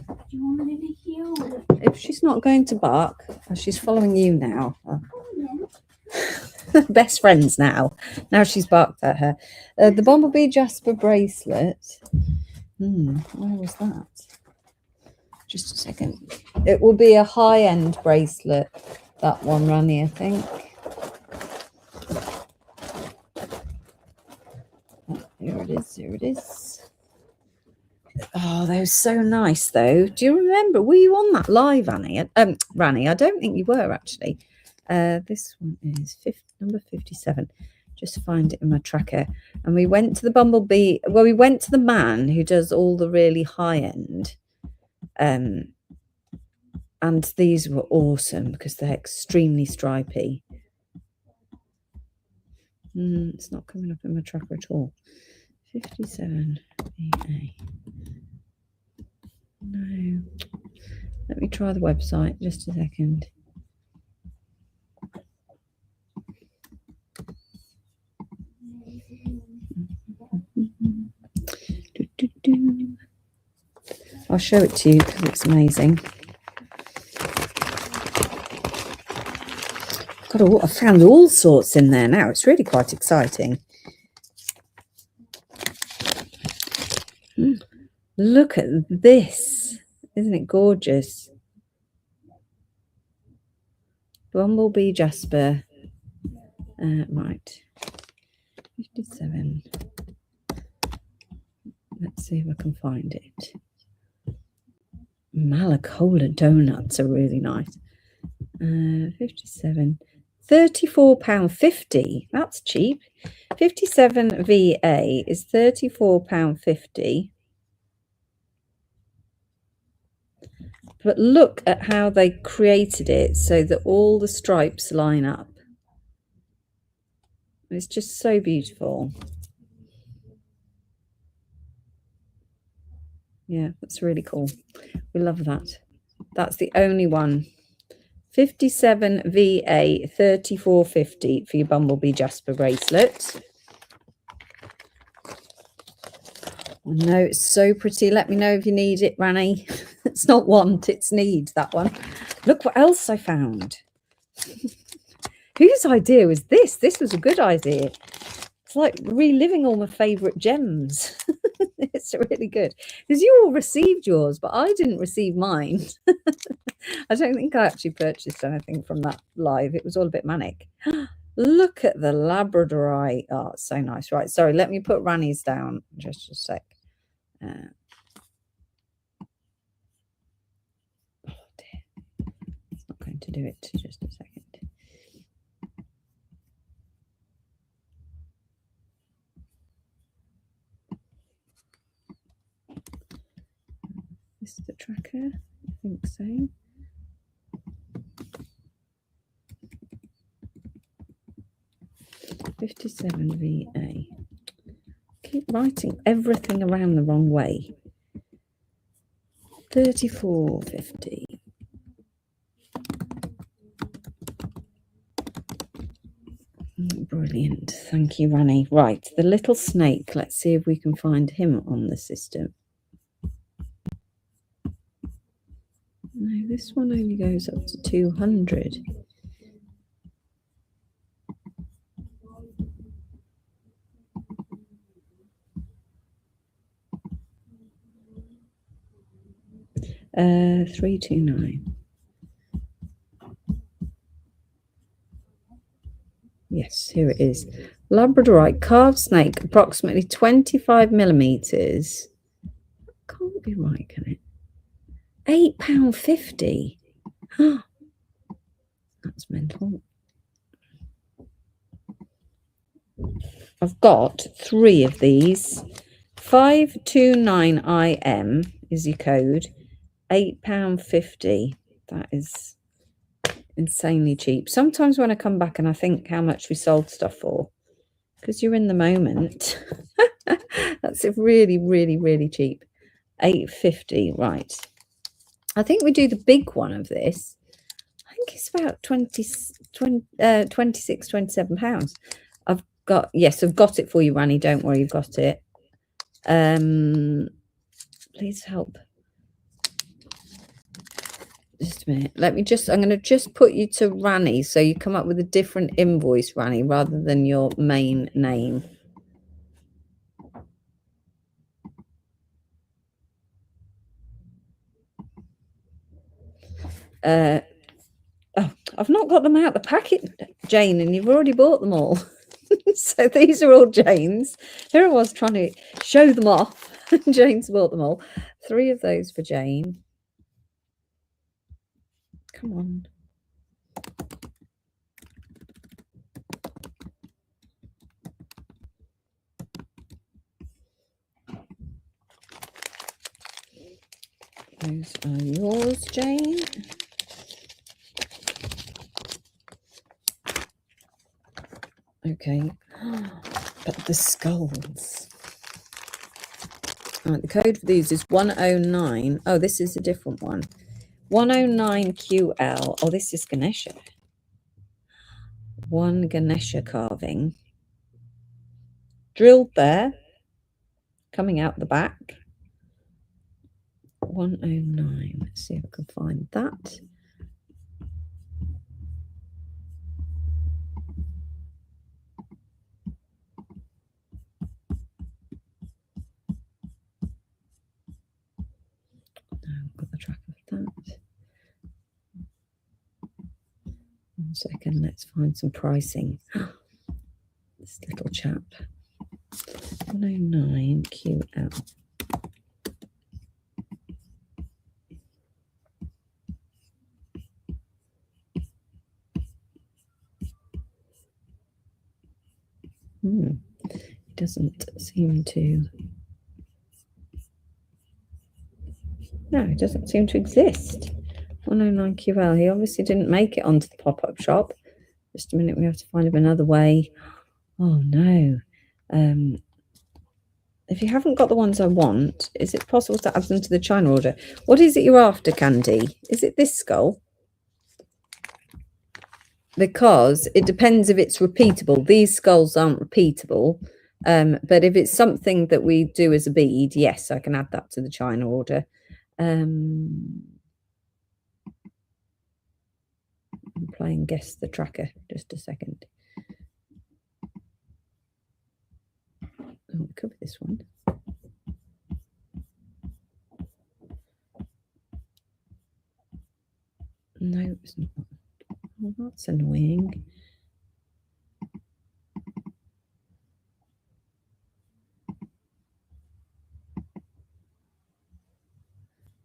Do you want me to heal? If she's not going to bark, she's following you now. Best friends now. Now she's barked at her. The Bumblebee Jasper bracelet. Where was that? Just a second. It will be a high-end bracelet. That one, Rani, I think. Oh, here it is. Here it is. Oh, they were so nice, though. Do you remember? Were you on that live, Annie? Rani, I don't think you were, actually. This one is number 57. Just find it in my tracker. And we went to the Bumblebee. Well, we went to the man who does all the really high-end. And these were awesome because they're extremely stripy. It's not coming up in my tracker at all. 57 VA. No. Let me try the website just a second. I'll show it to you because it's amazing. I found all sorts in there now. It's really quite exciting. Look at this. Isn't it gorgeous? Bumblebee Jasper. Right. 57. Let's see if I can find it. Malacola donuts are really nice. 57. £34.50. That's cheap. 57 VA is £34.50. But look at how they created it so that all the stripes line up. It's just so beautiful. Yeah, that's really cool. We love that. That's the only one. 57 VA, 34.50 for your Bumblebee Jasper bracelet. I know it's so pretty. Let me know if you need it, Rani. It's not want, it's need, that one. Look what else I found. Whose idea was this? This was a good idea. It's like reliving all my favourite gems. It's really good because you all received yours, but I didn't receive mine. I don't think I actually purchased anything from that live. It was all a bit manic. Look at the Labradorite. Oh, it's so nice. Right, sorry, let me put Rani's down just a sec. Oh dear, it's not going to do it. Just a second. This is the tracker. I think so. $57 VA. Keep writing everything around the wrong way. $34.50. Brilliant. Thank you, Rani. Right, the little snake. Let's see if we can find him on the system. No, this one only goes up to 200. $329. Yes, here it is. Labradorite carved snake, approximately 25 millimeters. Can't be right, can it? £8.50. That's mental. I've got 3 of these. 529IM is your code. £8.50. That is insanely cheap. Sometimes when I come back and I think how much we sold stuff for, because you're in the moment, that's really, really, really cheap. £8.50. Right. I think we do the big one of this. I think it's about 26, 27 pounds. I've got it for you, Rani. Don't worry, you've got it. Please help. Just a minute. I'm going to just put you to Rani so you come up with a different invoice, Rani, rather than your main name. Oh, I've not got them out the packet, Jane, and you've already bought them all. So these are all Jane's. Here I was trying to show them off. Jane's bought them all. 3 of those for Jane. Come on. Those are yours, Jane. Okay. But the skulls. Right, the code for these is 109. Oh, this is a different one. 109QL. Oh, this is Ganesha. 1 Ganesha carving. Drilled there. Coming out the back. 109. Let's see if I can find that. I've got the track of that. 1 second, let's find some pricing. This little chap. 109QL. It doesn't seem to. No, it doesn't seem to exist. 109QL. He obviously didn't make it onto the pop-up shop. Just a minute, we have to find him another way. Oh no. If you haven't got the ones I want, is it possible to add them to the China order? What is it you're after, Candy? Is it this skull? Because it depends if it's repeatable. These skulls aren't repeatable. But if it's something that we do as a bead, yes, I can add that to the China order. I'm playing Guess the Tracker. Just a second. Oh, it could be this one. No, it's not. Oh, that's annoying.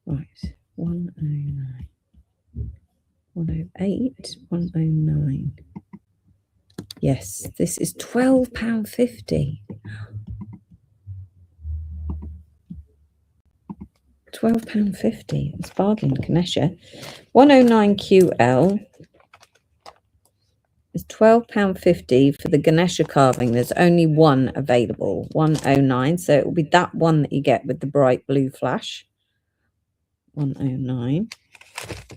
Right, 109, 108, 109. Yes, this is £12.50. £12.50. It's bargain, Ganesha. 109 QL is £12.50 for the Ganesha carving. There's only one available, 109. So it will be that one that you get with the bright blue flash. 109.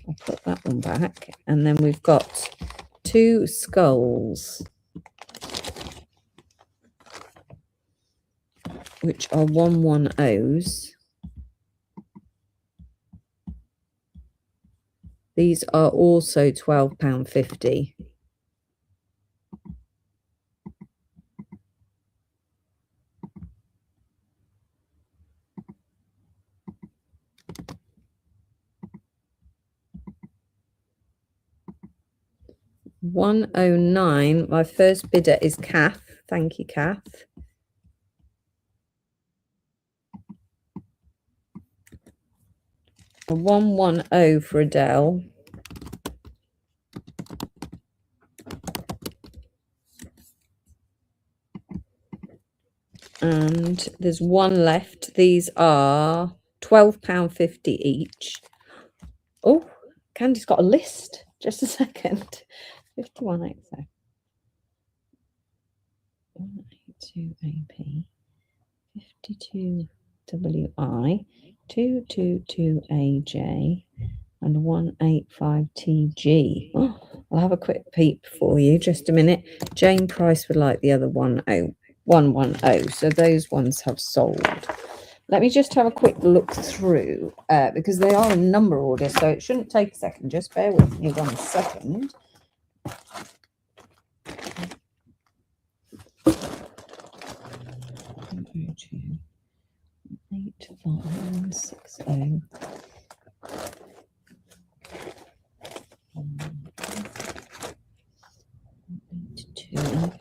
I'll put that one back. And then we've got two skulls, which are 110s. These are also £12.50. £109. My first bidder is Kath. Thank you, Kath. A 110 for Adele. And there's one left. These are £12.50 each. Oh, Candy's got a list. Just a second. 51XO. 182 AP. 52 WI. 222 AJ. And 185 TG. Oh, I'll have a quick peep for you. Just a minute. Jane Price would like the other 110. So those ones have sold. Let me just have a quick look through because they are in number order, so it shouldn't take a second. Just bear with me 1 second. Two, 8560. 82.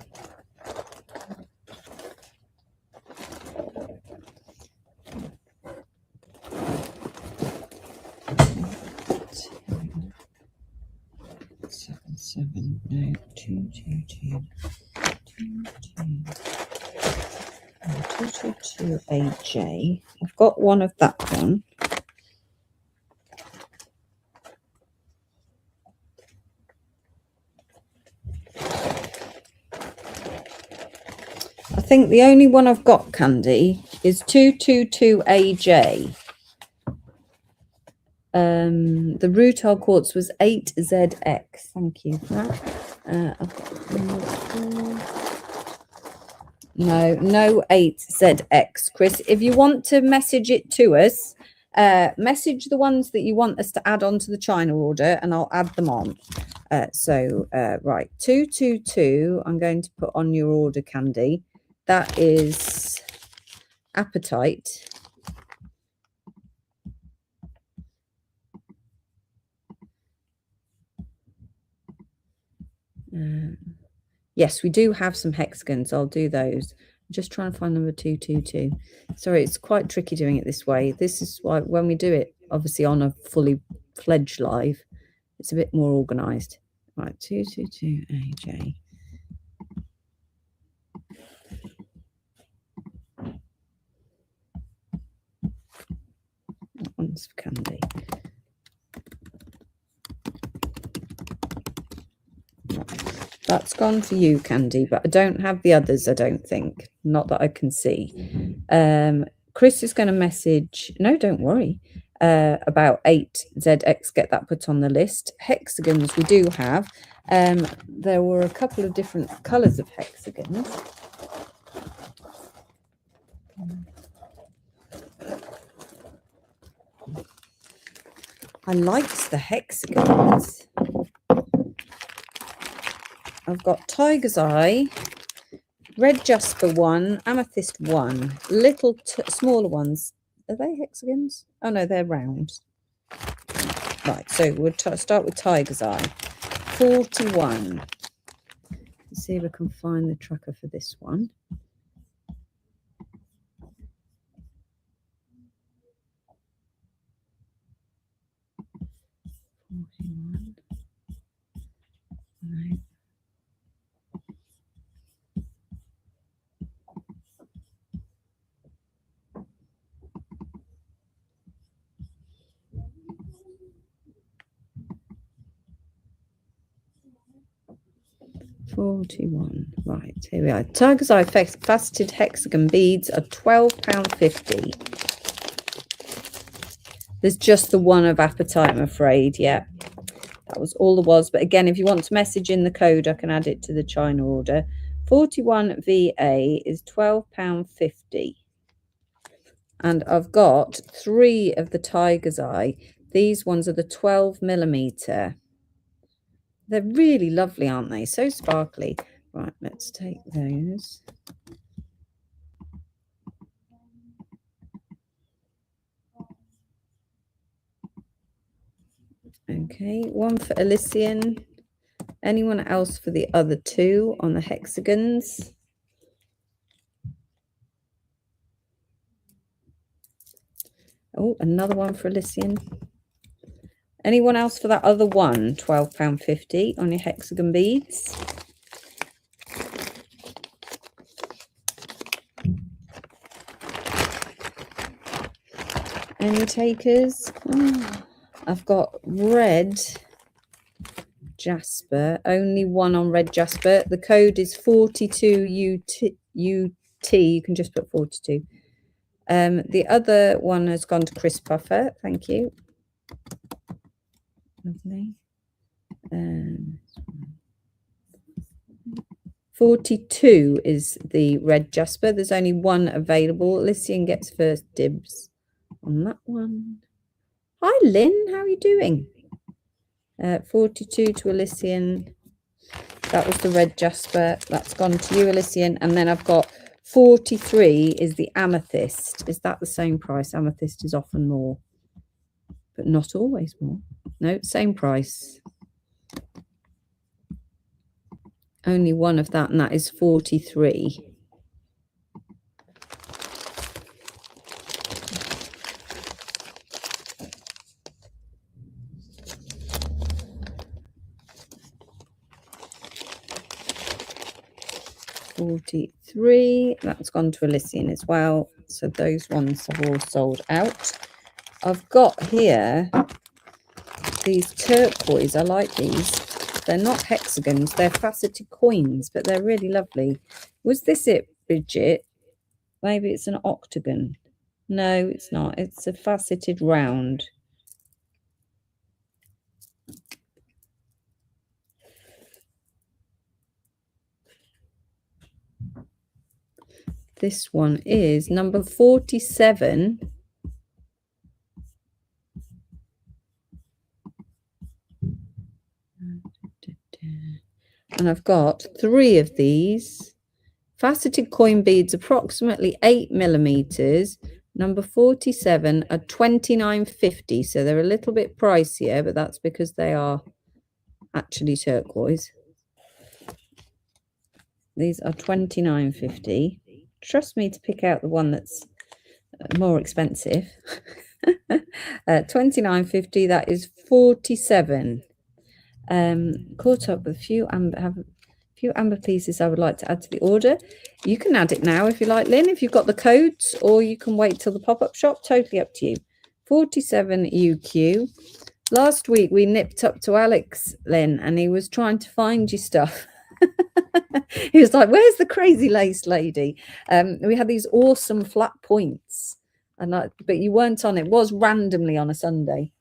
Seven, no, 222, 222 AJ. I've got one of that one. I think the only one I've got, Candy, is 222 AJ. The rutile quartz was 8ZX. Thank you for that. I've got no 8ZX, Chris. If you want to message it to us, message the ones that you want us to add onto the China order, and I'll add them on. Right, 222. I'm going to put on your order, Candy. That is apatite. Yes, we do have some hexagons. I'll do those. I'm just trying to find number 222. Sorry, it's quite tricky doing it this way. This is why when we do it, obviously on a fully fledged live, it's a bit more organized. Right, 222 AJ. That one's for Candy. That's gone for you, Candy, but I don't have the others, I don't think. Not that I can see. Chris is going to message, no, don't worry, about 8ZX, get that put on the list. Hexagons we do have. There were a couple of different colours of hexagons. I liked the hexagons. I've got Tiger's Eye, Red Jasper 1, Amethyst 1, little smaller ones. Are they hexagons? Oh no, they're round. Right, so we'll start with Tiger's Eye. 41. Let's see if I can find the tracker for this one. Right. £41. Right, here we are. Tiger's Eye faceted hexagon beads are £12.50. There's just the one of Appetite, I'm afraid. Yeah, that was all there was. But again, if you want to message in the code, I can add it to the China order. 41 VA is £12.50. And I've got 3 of the Tiger's Eye. These ones are the 12mm. They're really lovely, aren't they? So sparkly. Right, let's take those. Okay, one for Elysian. Anyone else for the other 2 on the hexagons? Oh, another one for Elysian. Anyone else for that other one? £12.50 on your hexagon beads. Any takers? Oh, I've got red jasper. Only one on red jasper. The code is 42UT. You can just put 42. The other one has gone to Chris Puffer. Thank you. Lovely. 42 is the red jasper. There's only one available. Elysian gets first dibs on that one. Hi, Lynn. How are you doing? 42 to Elysian. That was the red jasper. That's gone to you, Elysian. And then I've got 43 is the amethyst. Is that the same price? Amethyst is often more, but not always more. No, same price. Only one of that, and that is 43. That's gone to Elysian as well. So those ones have all sold out. I've got here these turquoise. I like these. They're not hexagons, they're faceted coins, but they're really lovely. Was this it, Bridget? Maybe it's an octagon. No, it's not. It's a faceted round. This one is number 47. And I've got 3 of these faceted coin beads, approximately 8mm. Number 47 are £29.50. So they're a little bit pricier, but that's because they are actually turquoise. These are £29.50. Trust me to pick out the one that's more expensive. £29.50. That is 47. Caught up with a few amber pieces I would like to add to the order. You can add it now if you like, Lynn, if you've got the codes, or you can wait till the pop-up shop. Totally up to you. 47 UQ. Last week we nipped up to Alex, Lynn, and he was trying to find you stuff. He was like, where's the crazy lace lady? We had these awesome flat points, but you weren't on. It was randomly on a Sunday.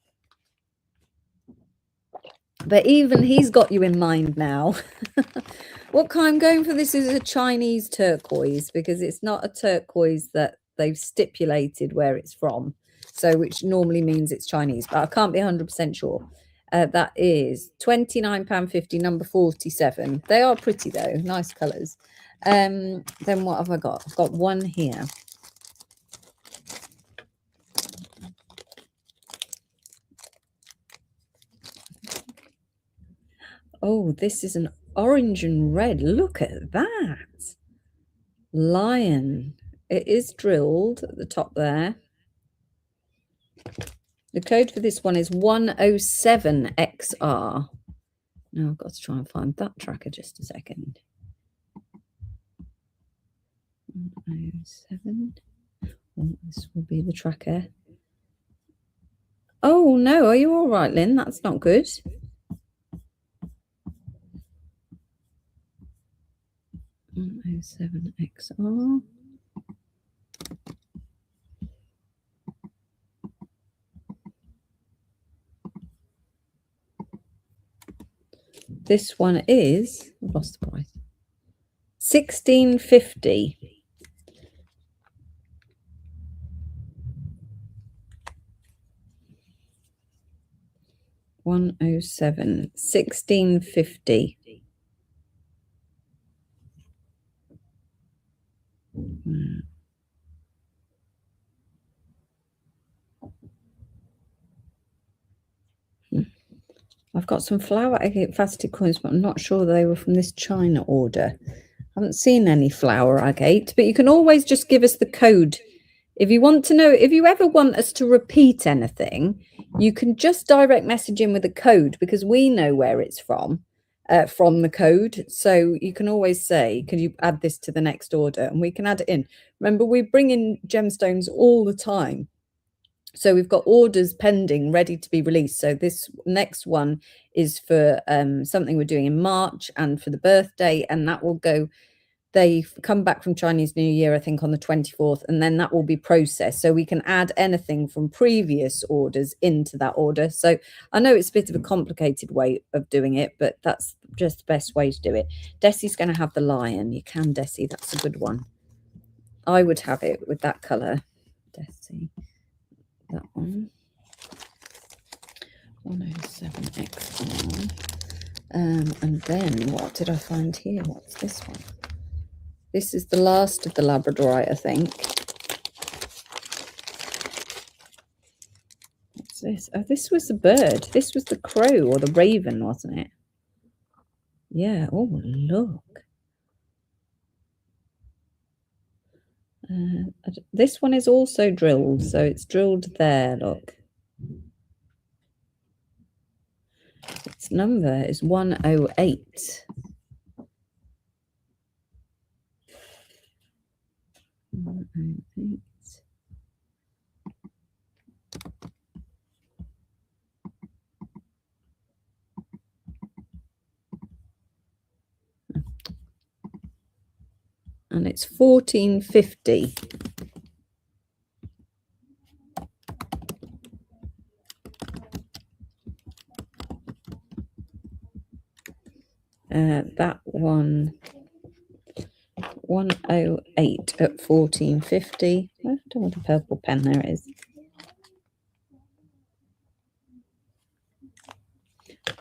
But even he's got you in mind now. What kind I'm going for this is a Chinese turquoise, because it's not a turquoise that they've stipulated where it's from. So which normally means it's Chinese, but I can't be 100% sure. That is £29.50, number 47. They are pretty though, nice colours. Then what have I got? I've got one here. Oh, this is an orange and red. Look at that. Lion. It is drilled at the top there. The code for this one is 107XR. Now I've got to try and find that tracker just a second. 107. Oh, this will be the tracker. Oh no, are you all right, Lynn? That's not good. XR. This one is, I've lost the price, 1650. $107.1650. I've got some flower agate faceted coins, but I'm not sure they were from this China order. I haven't seen any flower agate, but you can always just give us the code. If you want to know, if you ever want us to repeat anything, you can just direct message in with a code because we know where it's from the code. So you can always say, can you add this to the next order? And we can add it in. Remember, we bring in gemstones all the time. So we've got orders pending, ready to be released. So this next one is for something we're doing in March and for the birthday, and that will go. They come back from Chinese New Year, I think, on the 24th, and then that will be processed. So we can add anything from previous orders into that order. So I know it's a bit of a complicated way of doing it, but that's just the best way to do it. Desi's going to have the lion. You can, Desi. That's a good one. I would have it with that colour. Desi. That one. 107XR. And then what did I find here? What's this one? This is the last of the Labradorite, I think. What's this? Oh, this was the bird. This was the crow or the raven, wasn't it? Yeah. Oh, look. This one is also drilled, so it's drilled there, look. Its number is 108. 108. And it's 1450. That one, 108 at 1450. I don't know what a purple pen there is.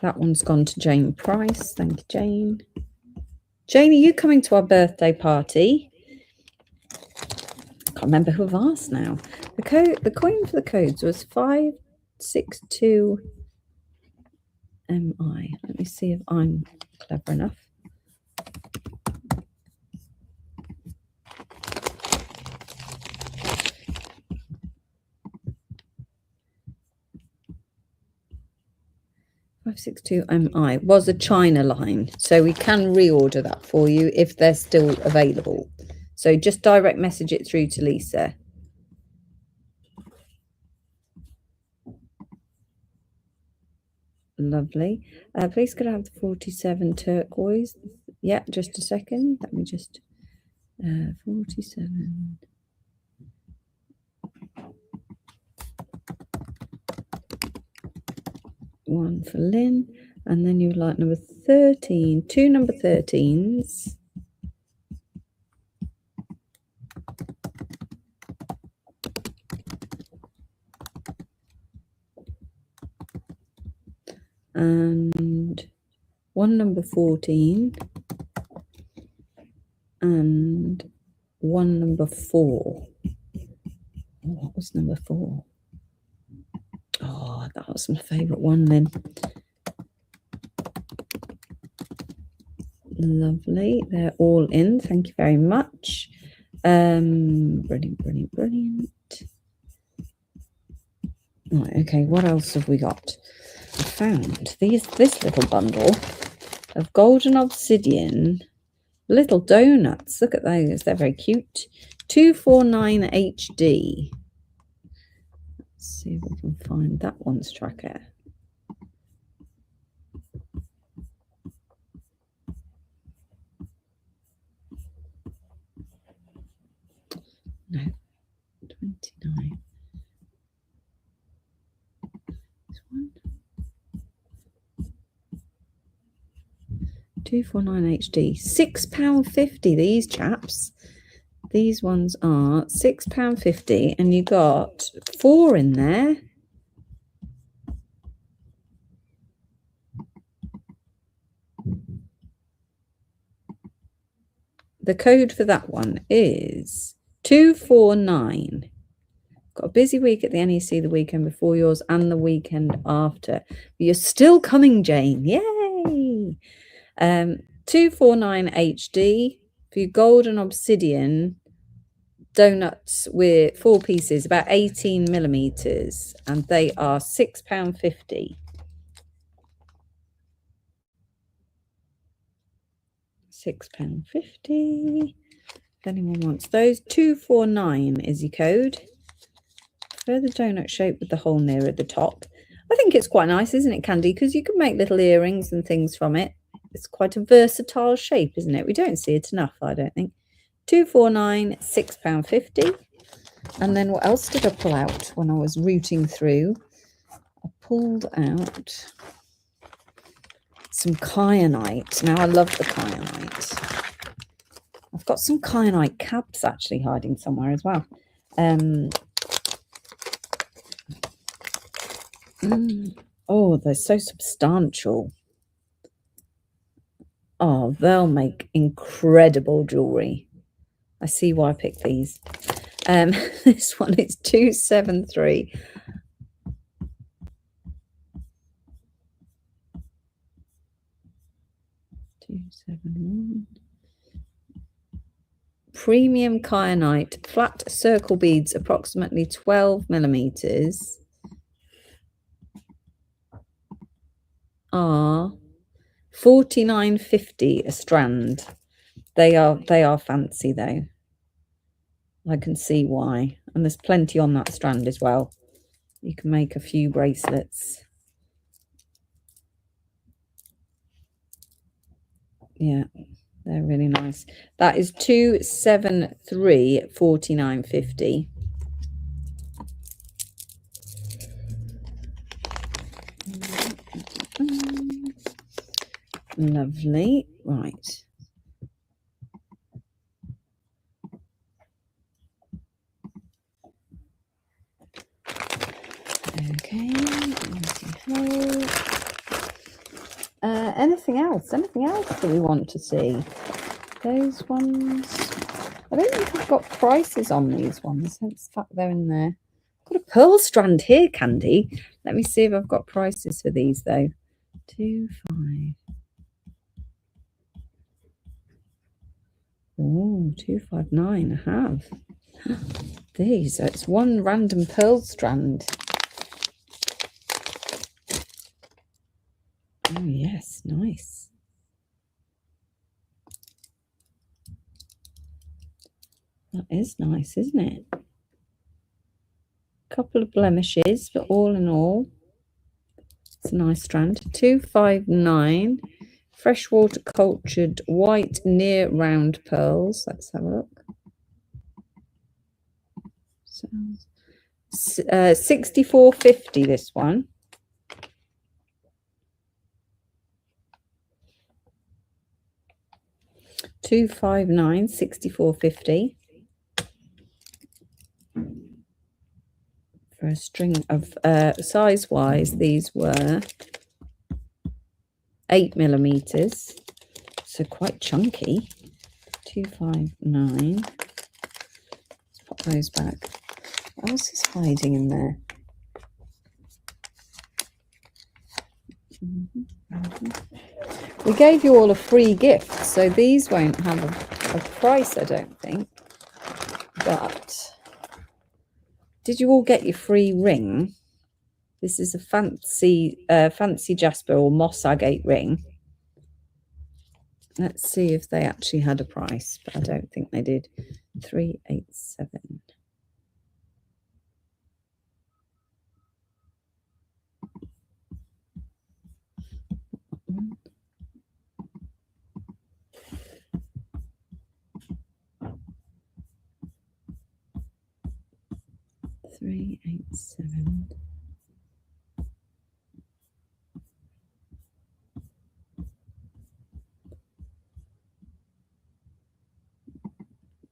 That one's gone to Jane Price. Thank you, Jane. Jane, are you coming to our birthday party? I can't remember who I've asked now. The coin for the codes was 562 MI. Let me see if I'm clever enough. MI was a China line, so we can reorder that for you if they're still available. So just direct message it through to Lisa. Lovely. Please could I have the 47 turquoise? Yeah, just a second. Let me just 47. One for Lynn, and then you would like number 13, two number 13s. And one number 14 and one number 4. What was number 4? Oh, that was my favourite one then. Lovely. They're all in. Thank you very much. Brilliant. Right, okay, what else have we got? I found this little bundle of golden obsidian little donuts. Look at those. They're very cute. 249 HD. Let's see if we can find that one's tracker. No, 29. This one. 249 HD. £6.50. These chaps. These ones are £6.50, and you got 4 in there. The code for that one is 249. Got a busy week at the NEC the weekend before yours and the weekend after. But you're still coming, Jane. Yay! 249 HD for your golden obsidian donuts with 4 pieces, about 18 millimeters, and they are £6.50. £6.50. If anyone wants those, 249 is your code. For the donut shape with the hole near at the top. I think it's quite nice, isn't it, Candy? Because you can make little earrings and things from it. It's quite a versatile shape, isn't it? We don't see it enough, I don't think. 249, £6.50. And then what else did I pull out when I was rooting through? I pulled out some kyanite. Now, I love the kyanite. I've got some kyanite cabs actually hiding somewhere as well. Oh, they're so substantial. Oh, they'll make incredible jewelry. I see why I picked these. This one is 273. Premium kyanite, flat circle beads, approximately 12 millimeters. Are $49.50 a strand. They are fancy though. I can see why, and there's plenty on that strand as well. You can make a few bracelets. Yeah, they're really nice. That is 273, $49.50. Lovely. Right. Okay. Anything else? Anything else that we want to see? Those ones. I don't think I've got prices on these ones. Let's fact they're in there. Got a pearl strand here, Candy. Let me see if I've got prices for these though. 25. Oh, 259. I have these. So it's one random pearl strand. Oh yes, nice. That is nice, isn't it? Couple of blemishes, but all in all, it's a nice strand. 259. Freshwater cultured white near round pearls. Let's have a look. So, 64.50 this one. $259, $64.50 for a string of size wise. These were 8 millimeters, so quite chunky. 259. Let's pop those back. What else is hiding in there? We gave you all a free gift, so these won't have a price, I don't think. But did you all get your free ring? This is a fancy Jasper or moss agate ring. Let's see if they actually had a price, but I don't think they did. 387.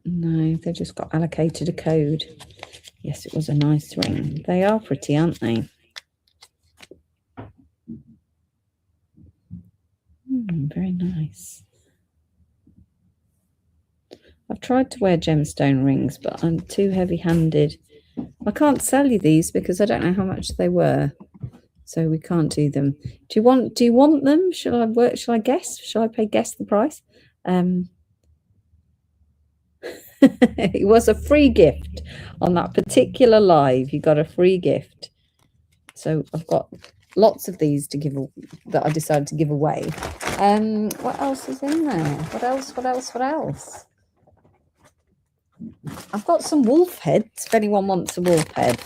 No, they just got allocated a code. Yes, it was a nice ring. They are pretty, aren't they? Very nice. I've tried to wear gemstone rings, but I'm too heavy-handed. I can't sell you these because I don't know how much they were, so we can't do them. Do you want them? Shall I guess? Shall I guess the price? It was a free gift on that particular live. You got a free gift. So I've got lots of these to give that I decided to give away. What else is in there? What else? I've got some wolf heads if anyone wants a wolf head.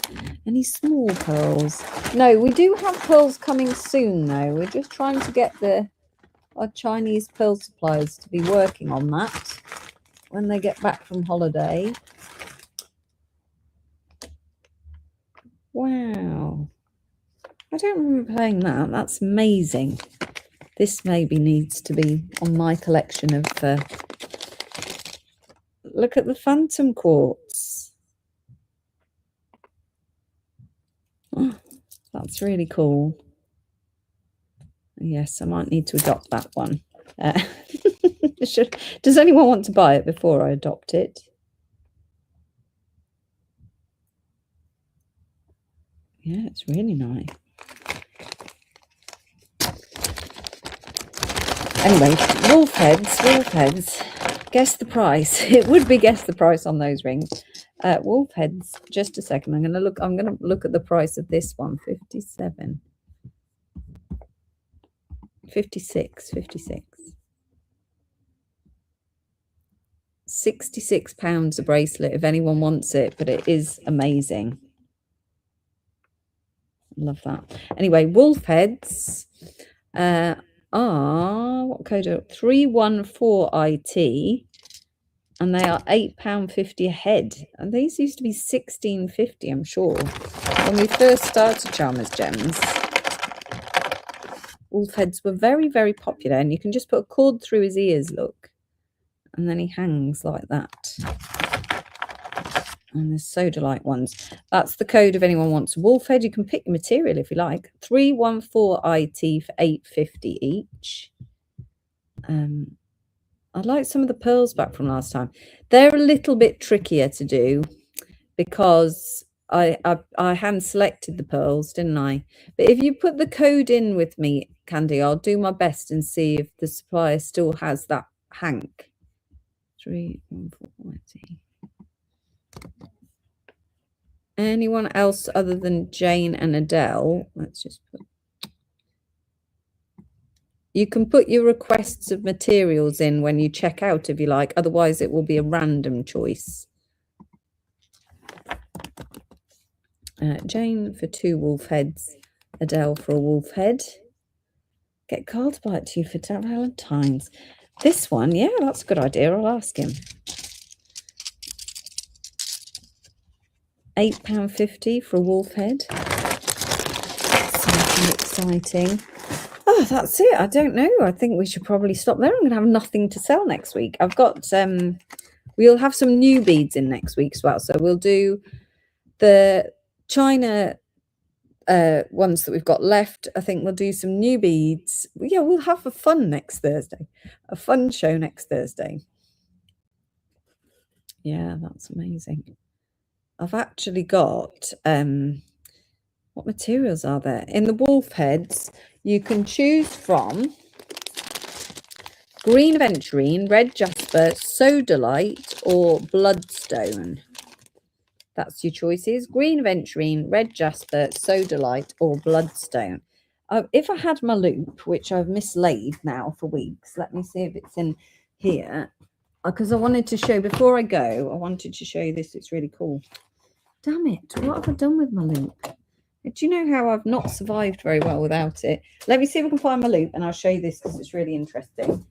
Any small pearls? No, we do have pearls coming soon though. We're just trying to get our Chinese pearl suppliers to be working on that when they get back from holiday. Wow. I don't remember playing that. That's amazing. This maybe needs to be on my collection of... look at the phantom quartz. Oh, that's really cool. Yes, I might need to adopt that one. Does anyone want to buy it before I adopt it? Yeah, it's really nice. Anyway, wolf heads. Guess the price. It would be guess the price on those rings. Wolf heads. Just a second. I'm going to look at the price of this one. 57. 56. £66 a bracelet if anyone wants it, but it is amazing. Love that. Anyway, wolf heads are what code are 314IT, and they are £8.50 a head. And these used to be £16.50, I'm sure, when we first started Chalmers Gems. Wolf heads were very, very popular, and you can just put a cord through his ears, look, and then he hangs like that. And there's Sodalite ones. That's the code if anyone wants a wolf head. You can pick your material if you like. 314IT for £8.50 each. I like some of the pearls back from last time. They're a little bit trickier to do because I hand selected the pearls, didn't I? But if you put the code in with me, Candy, I'll do my best and see if the supplier still has that hank. 314IT. Anyone else other than Jane and Adele? Let's just put... You can put your requests of materials in when you check out if you like. Otherwise, it will be a random choice. Jane for 2 wolf heads. Adele for a wolf head. Get Carl to buy it to you for Valentine's. This one, yeah, that's a good idea. I'll ask him. £8.50 for a wolf head. Something exciting. Oh, that's it. I don't know. I think we should probably stop there. I'm going to have nothing to sell next week. I've got we'll have some new beads in next week as well. So we'll do the China ones that we've got left. I think we'll do some new beads. Yeah, we'll have a fun next Thursday. A fun show next Thursday. Yeah, that's amazing. I've actually got what materials are there in the wolf heads? You can choose from green aventurine, red jasper, sodalite, or bloodstone. That's your choices. Green aventurine, red jasper, sodalite, or bloodstone. If I had my loop, which I've mislaid now for weeks, let me see if it's in here. Because I wanted to show, before I go, I wanted to show you this. It's really cool. Damn it. What have I done with my loop? Do you know how I've not survived very well without it? Let me see if I can find my loop and I'll show you this because it's really interesting.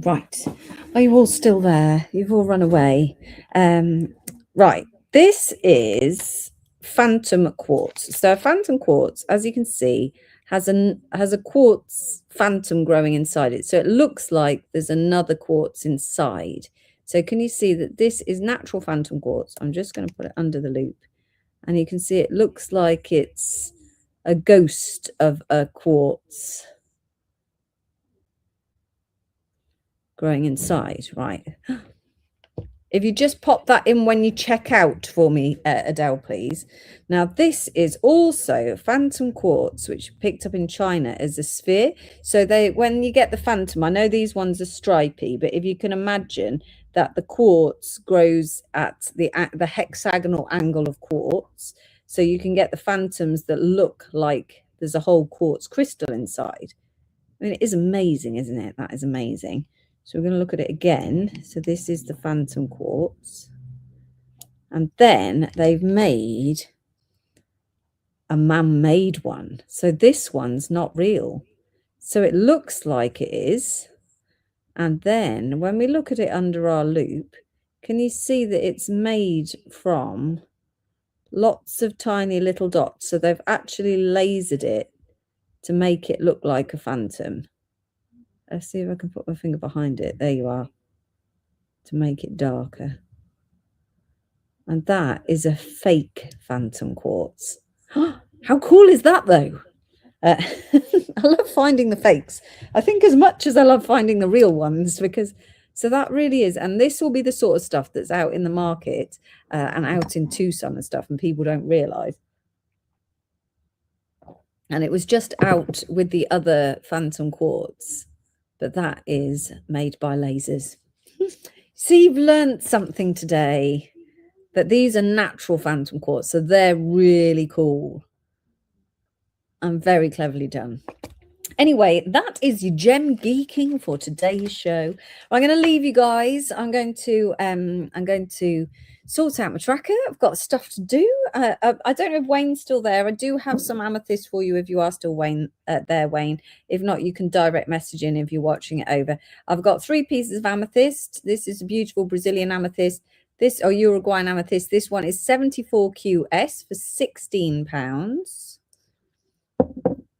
Right, are you all still there? You've all run away. Right, this is phantom quartz. So phantom quartz, as you can see, has a quartz phantom growing inside it. So it looks like there's another quartz inside. So can you see that this is natural phantom quartz? I'm just going to put it under the loop, and you can see it looks like it's a ghost of a quartz growing inside, right? If you just pop that in when you check out for me, Adele, please. Now, this is also phantom quartz, which picked up in China as a sphere. So when you get the phantom, I know these ones are stripy, but if you can imagine that the quartz grows at the hexagonal angle of quartz, so you can get the phantoms that look like there's a whole quartz crystal inside. I mean, it is amazing, isn't it? That is amazing. So we're going to look at it again. So this is the phantom quartz. And then they've made a man-made one. So this one's not real. So it looks like it is. And then when we look at it under our loop, can you see that it's made from lots of tiny little dots? So they've actually lasered it to make it look like a phantom. Let's see if I can put my finger behind it. There you are. To make it darker. And that is a fake phantom quartz. How cool is that, though? I love finding the fakes. I think as much as I love finding the real ones, because so that really is. And this will be the sort of stuff that's out in the market and out in Tucson and stuff, and people don't realize. And it was just out with the other phantom quartz. But that is made by lasers. So you've learned something today. But these are natural phantom quartz, so they're really cool and very cleverly done. Anyway, that is your gem geeking for today's show. I'm going to leave you guys. I'm going to sort out my tracker. I've got stuff to do. I don't know if Wayne's still there. I do have some amethyst for you if you are still there, Wayne. If not, you can direct message in if you're watching it over. I've got 3 pieces of amethyst. This is a beautiful Brazilian amethyst. This, or Uruguayan amethyst. This one is 74 QS for £16.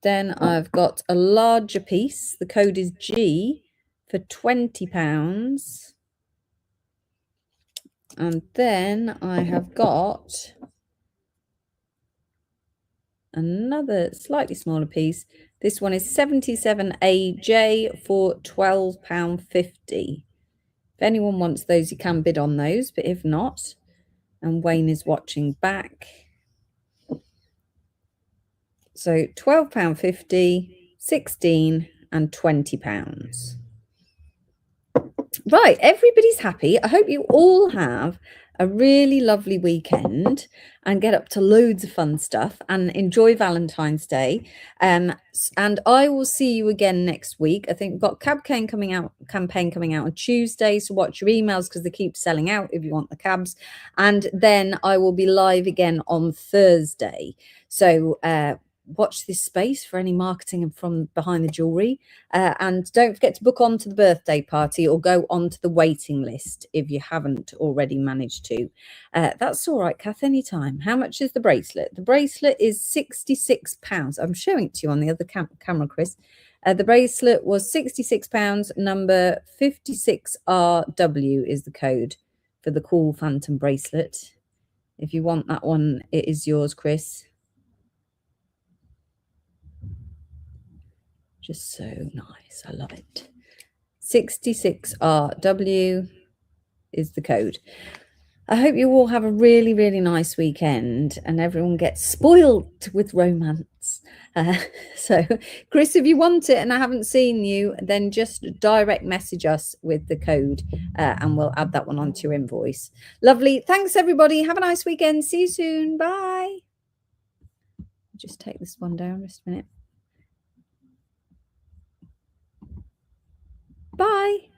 Then I've got a larger piece. The code is G for £20. And then I have got another slightly smaller piece. This one is 77AJ for £12.50. If anyone wants those, you can bid on those. But if not, and Wayne is watching back. So £12.50, 16 and £20. Right, everybody's happy. I hope you all have a really lovely weekend and get up to loads of fun stuff and enjoy Valentine's Day. And I will see you again next week. I think we've got campaign coming out on Tuesday. So watch your emails because they keep selling out if you want the cabs. And then I will be live again on Thursday. So watch this space for any marketing from behind the jewelry. And don't forget to book on to the birthday party or go onto the waiting list if you haven't already managed to. That's all right, Kath, anytime. How much is the bracelet? The bracelet is £66. I'm showing it to you on the other camera, Chris. The bracelet was £66. Number 56RW is the code for the cool phantom bracelet. If you want that one, it is yours, Chris. Just so nice. I love it. 66RW is the code. I hope you all have a really, really nice weekend and everyone gets spoiled with romance. So, Chris, if you want it and I haven't seen you, then just direct message us with the code and we'll add that one onto your invoice. Lovely. Thanks, everybody. Have a nice weekend. See you soon. Bye. Just take this one down just a minute. Bye.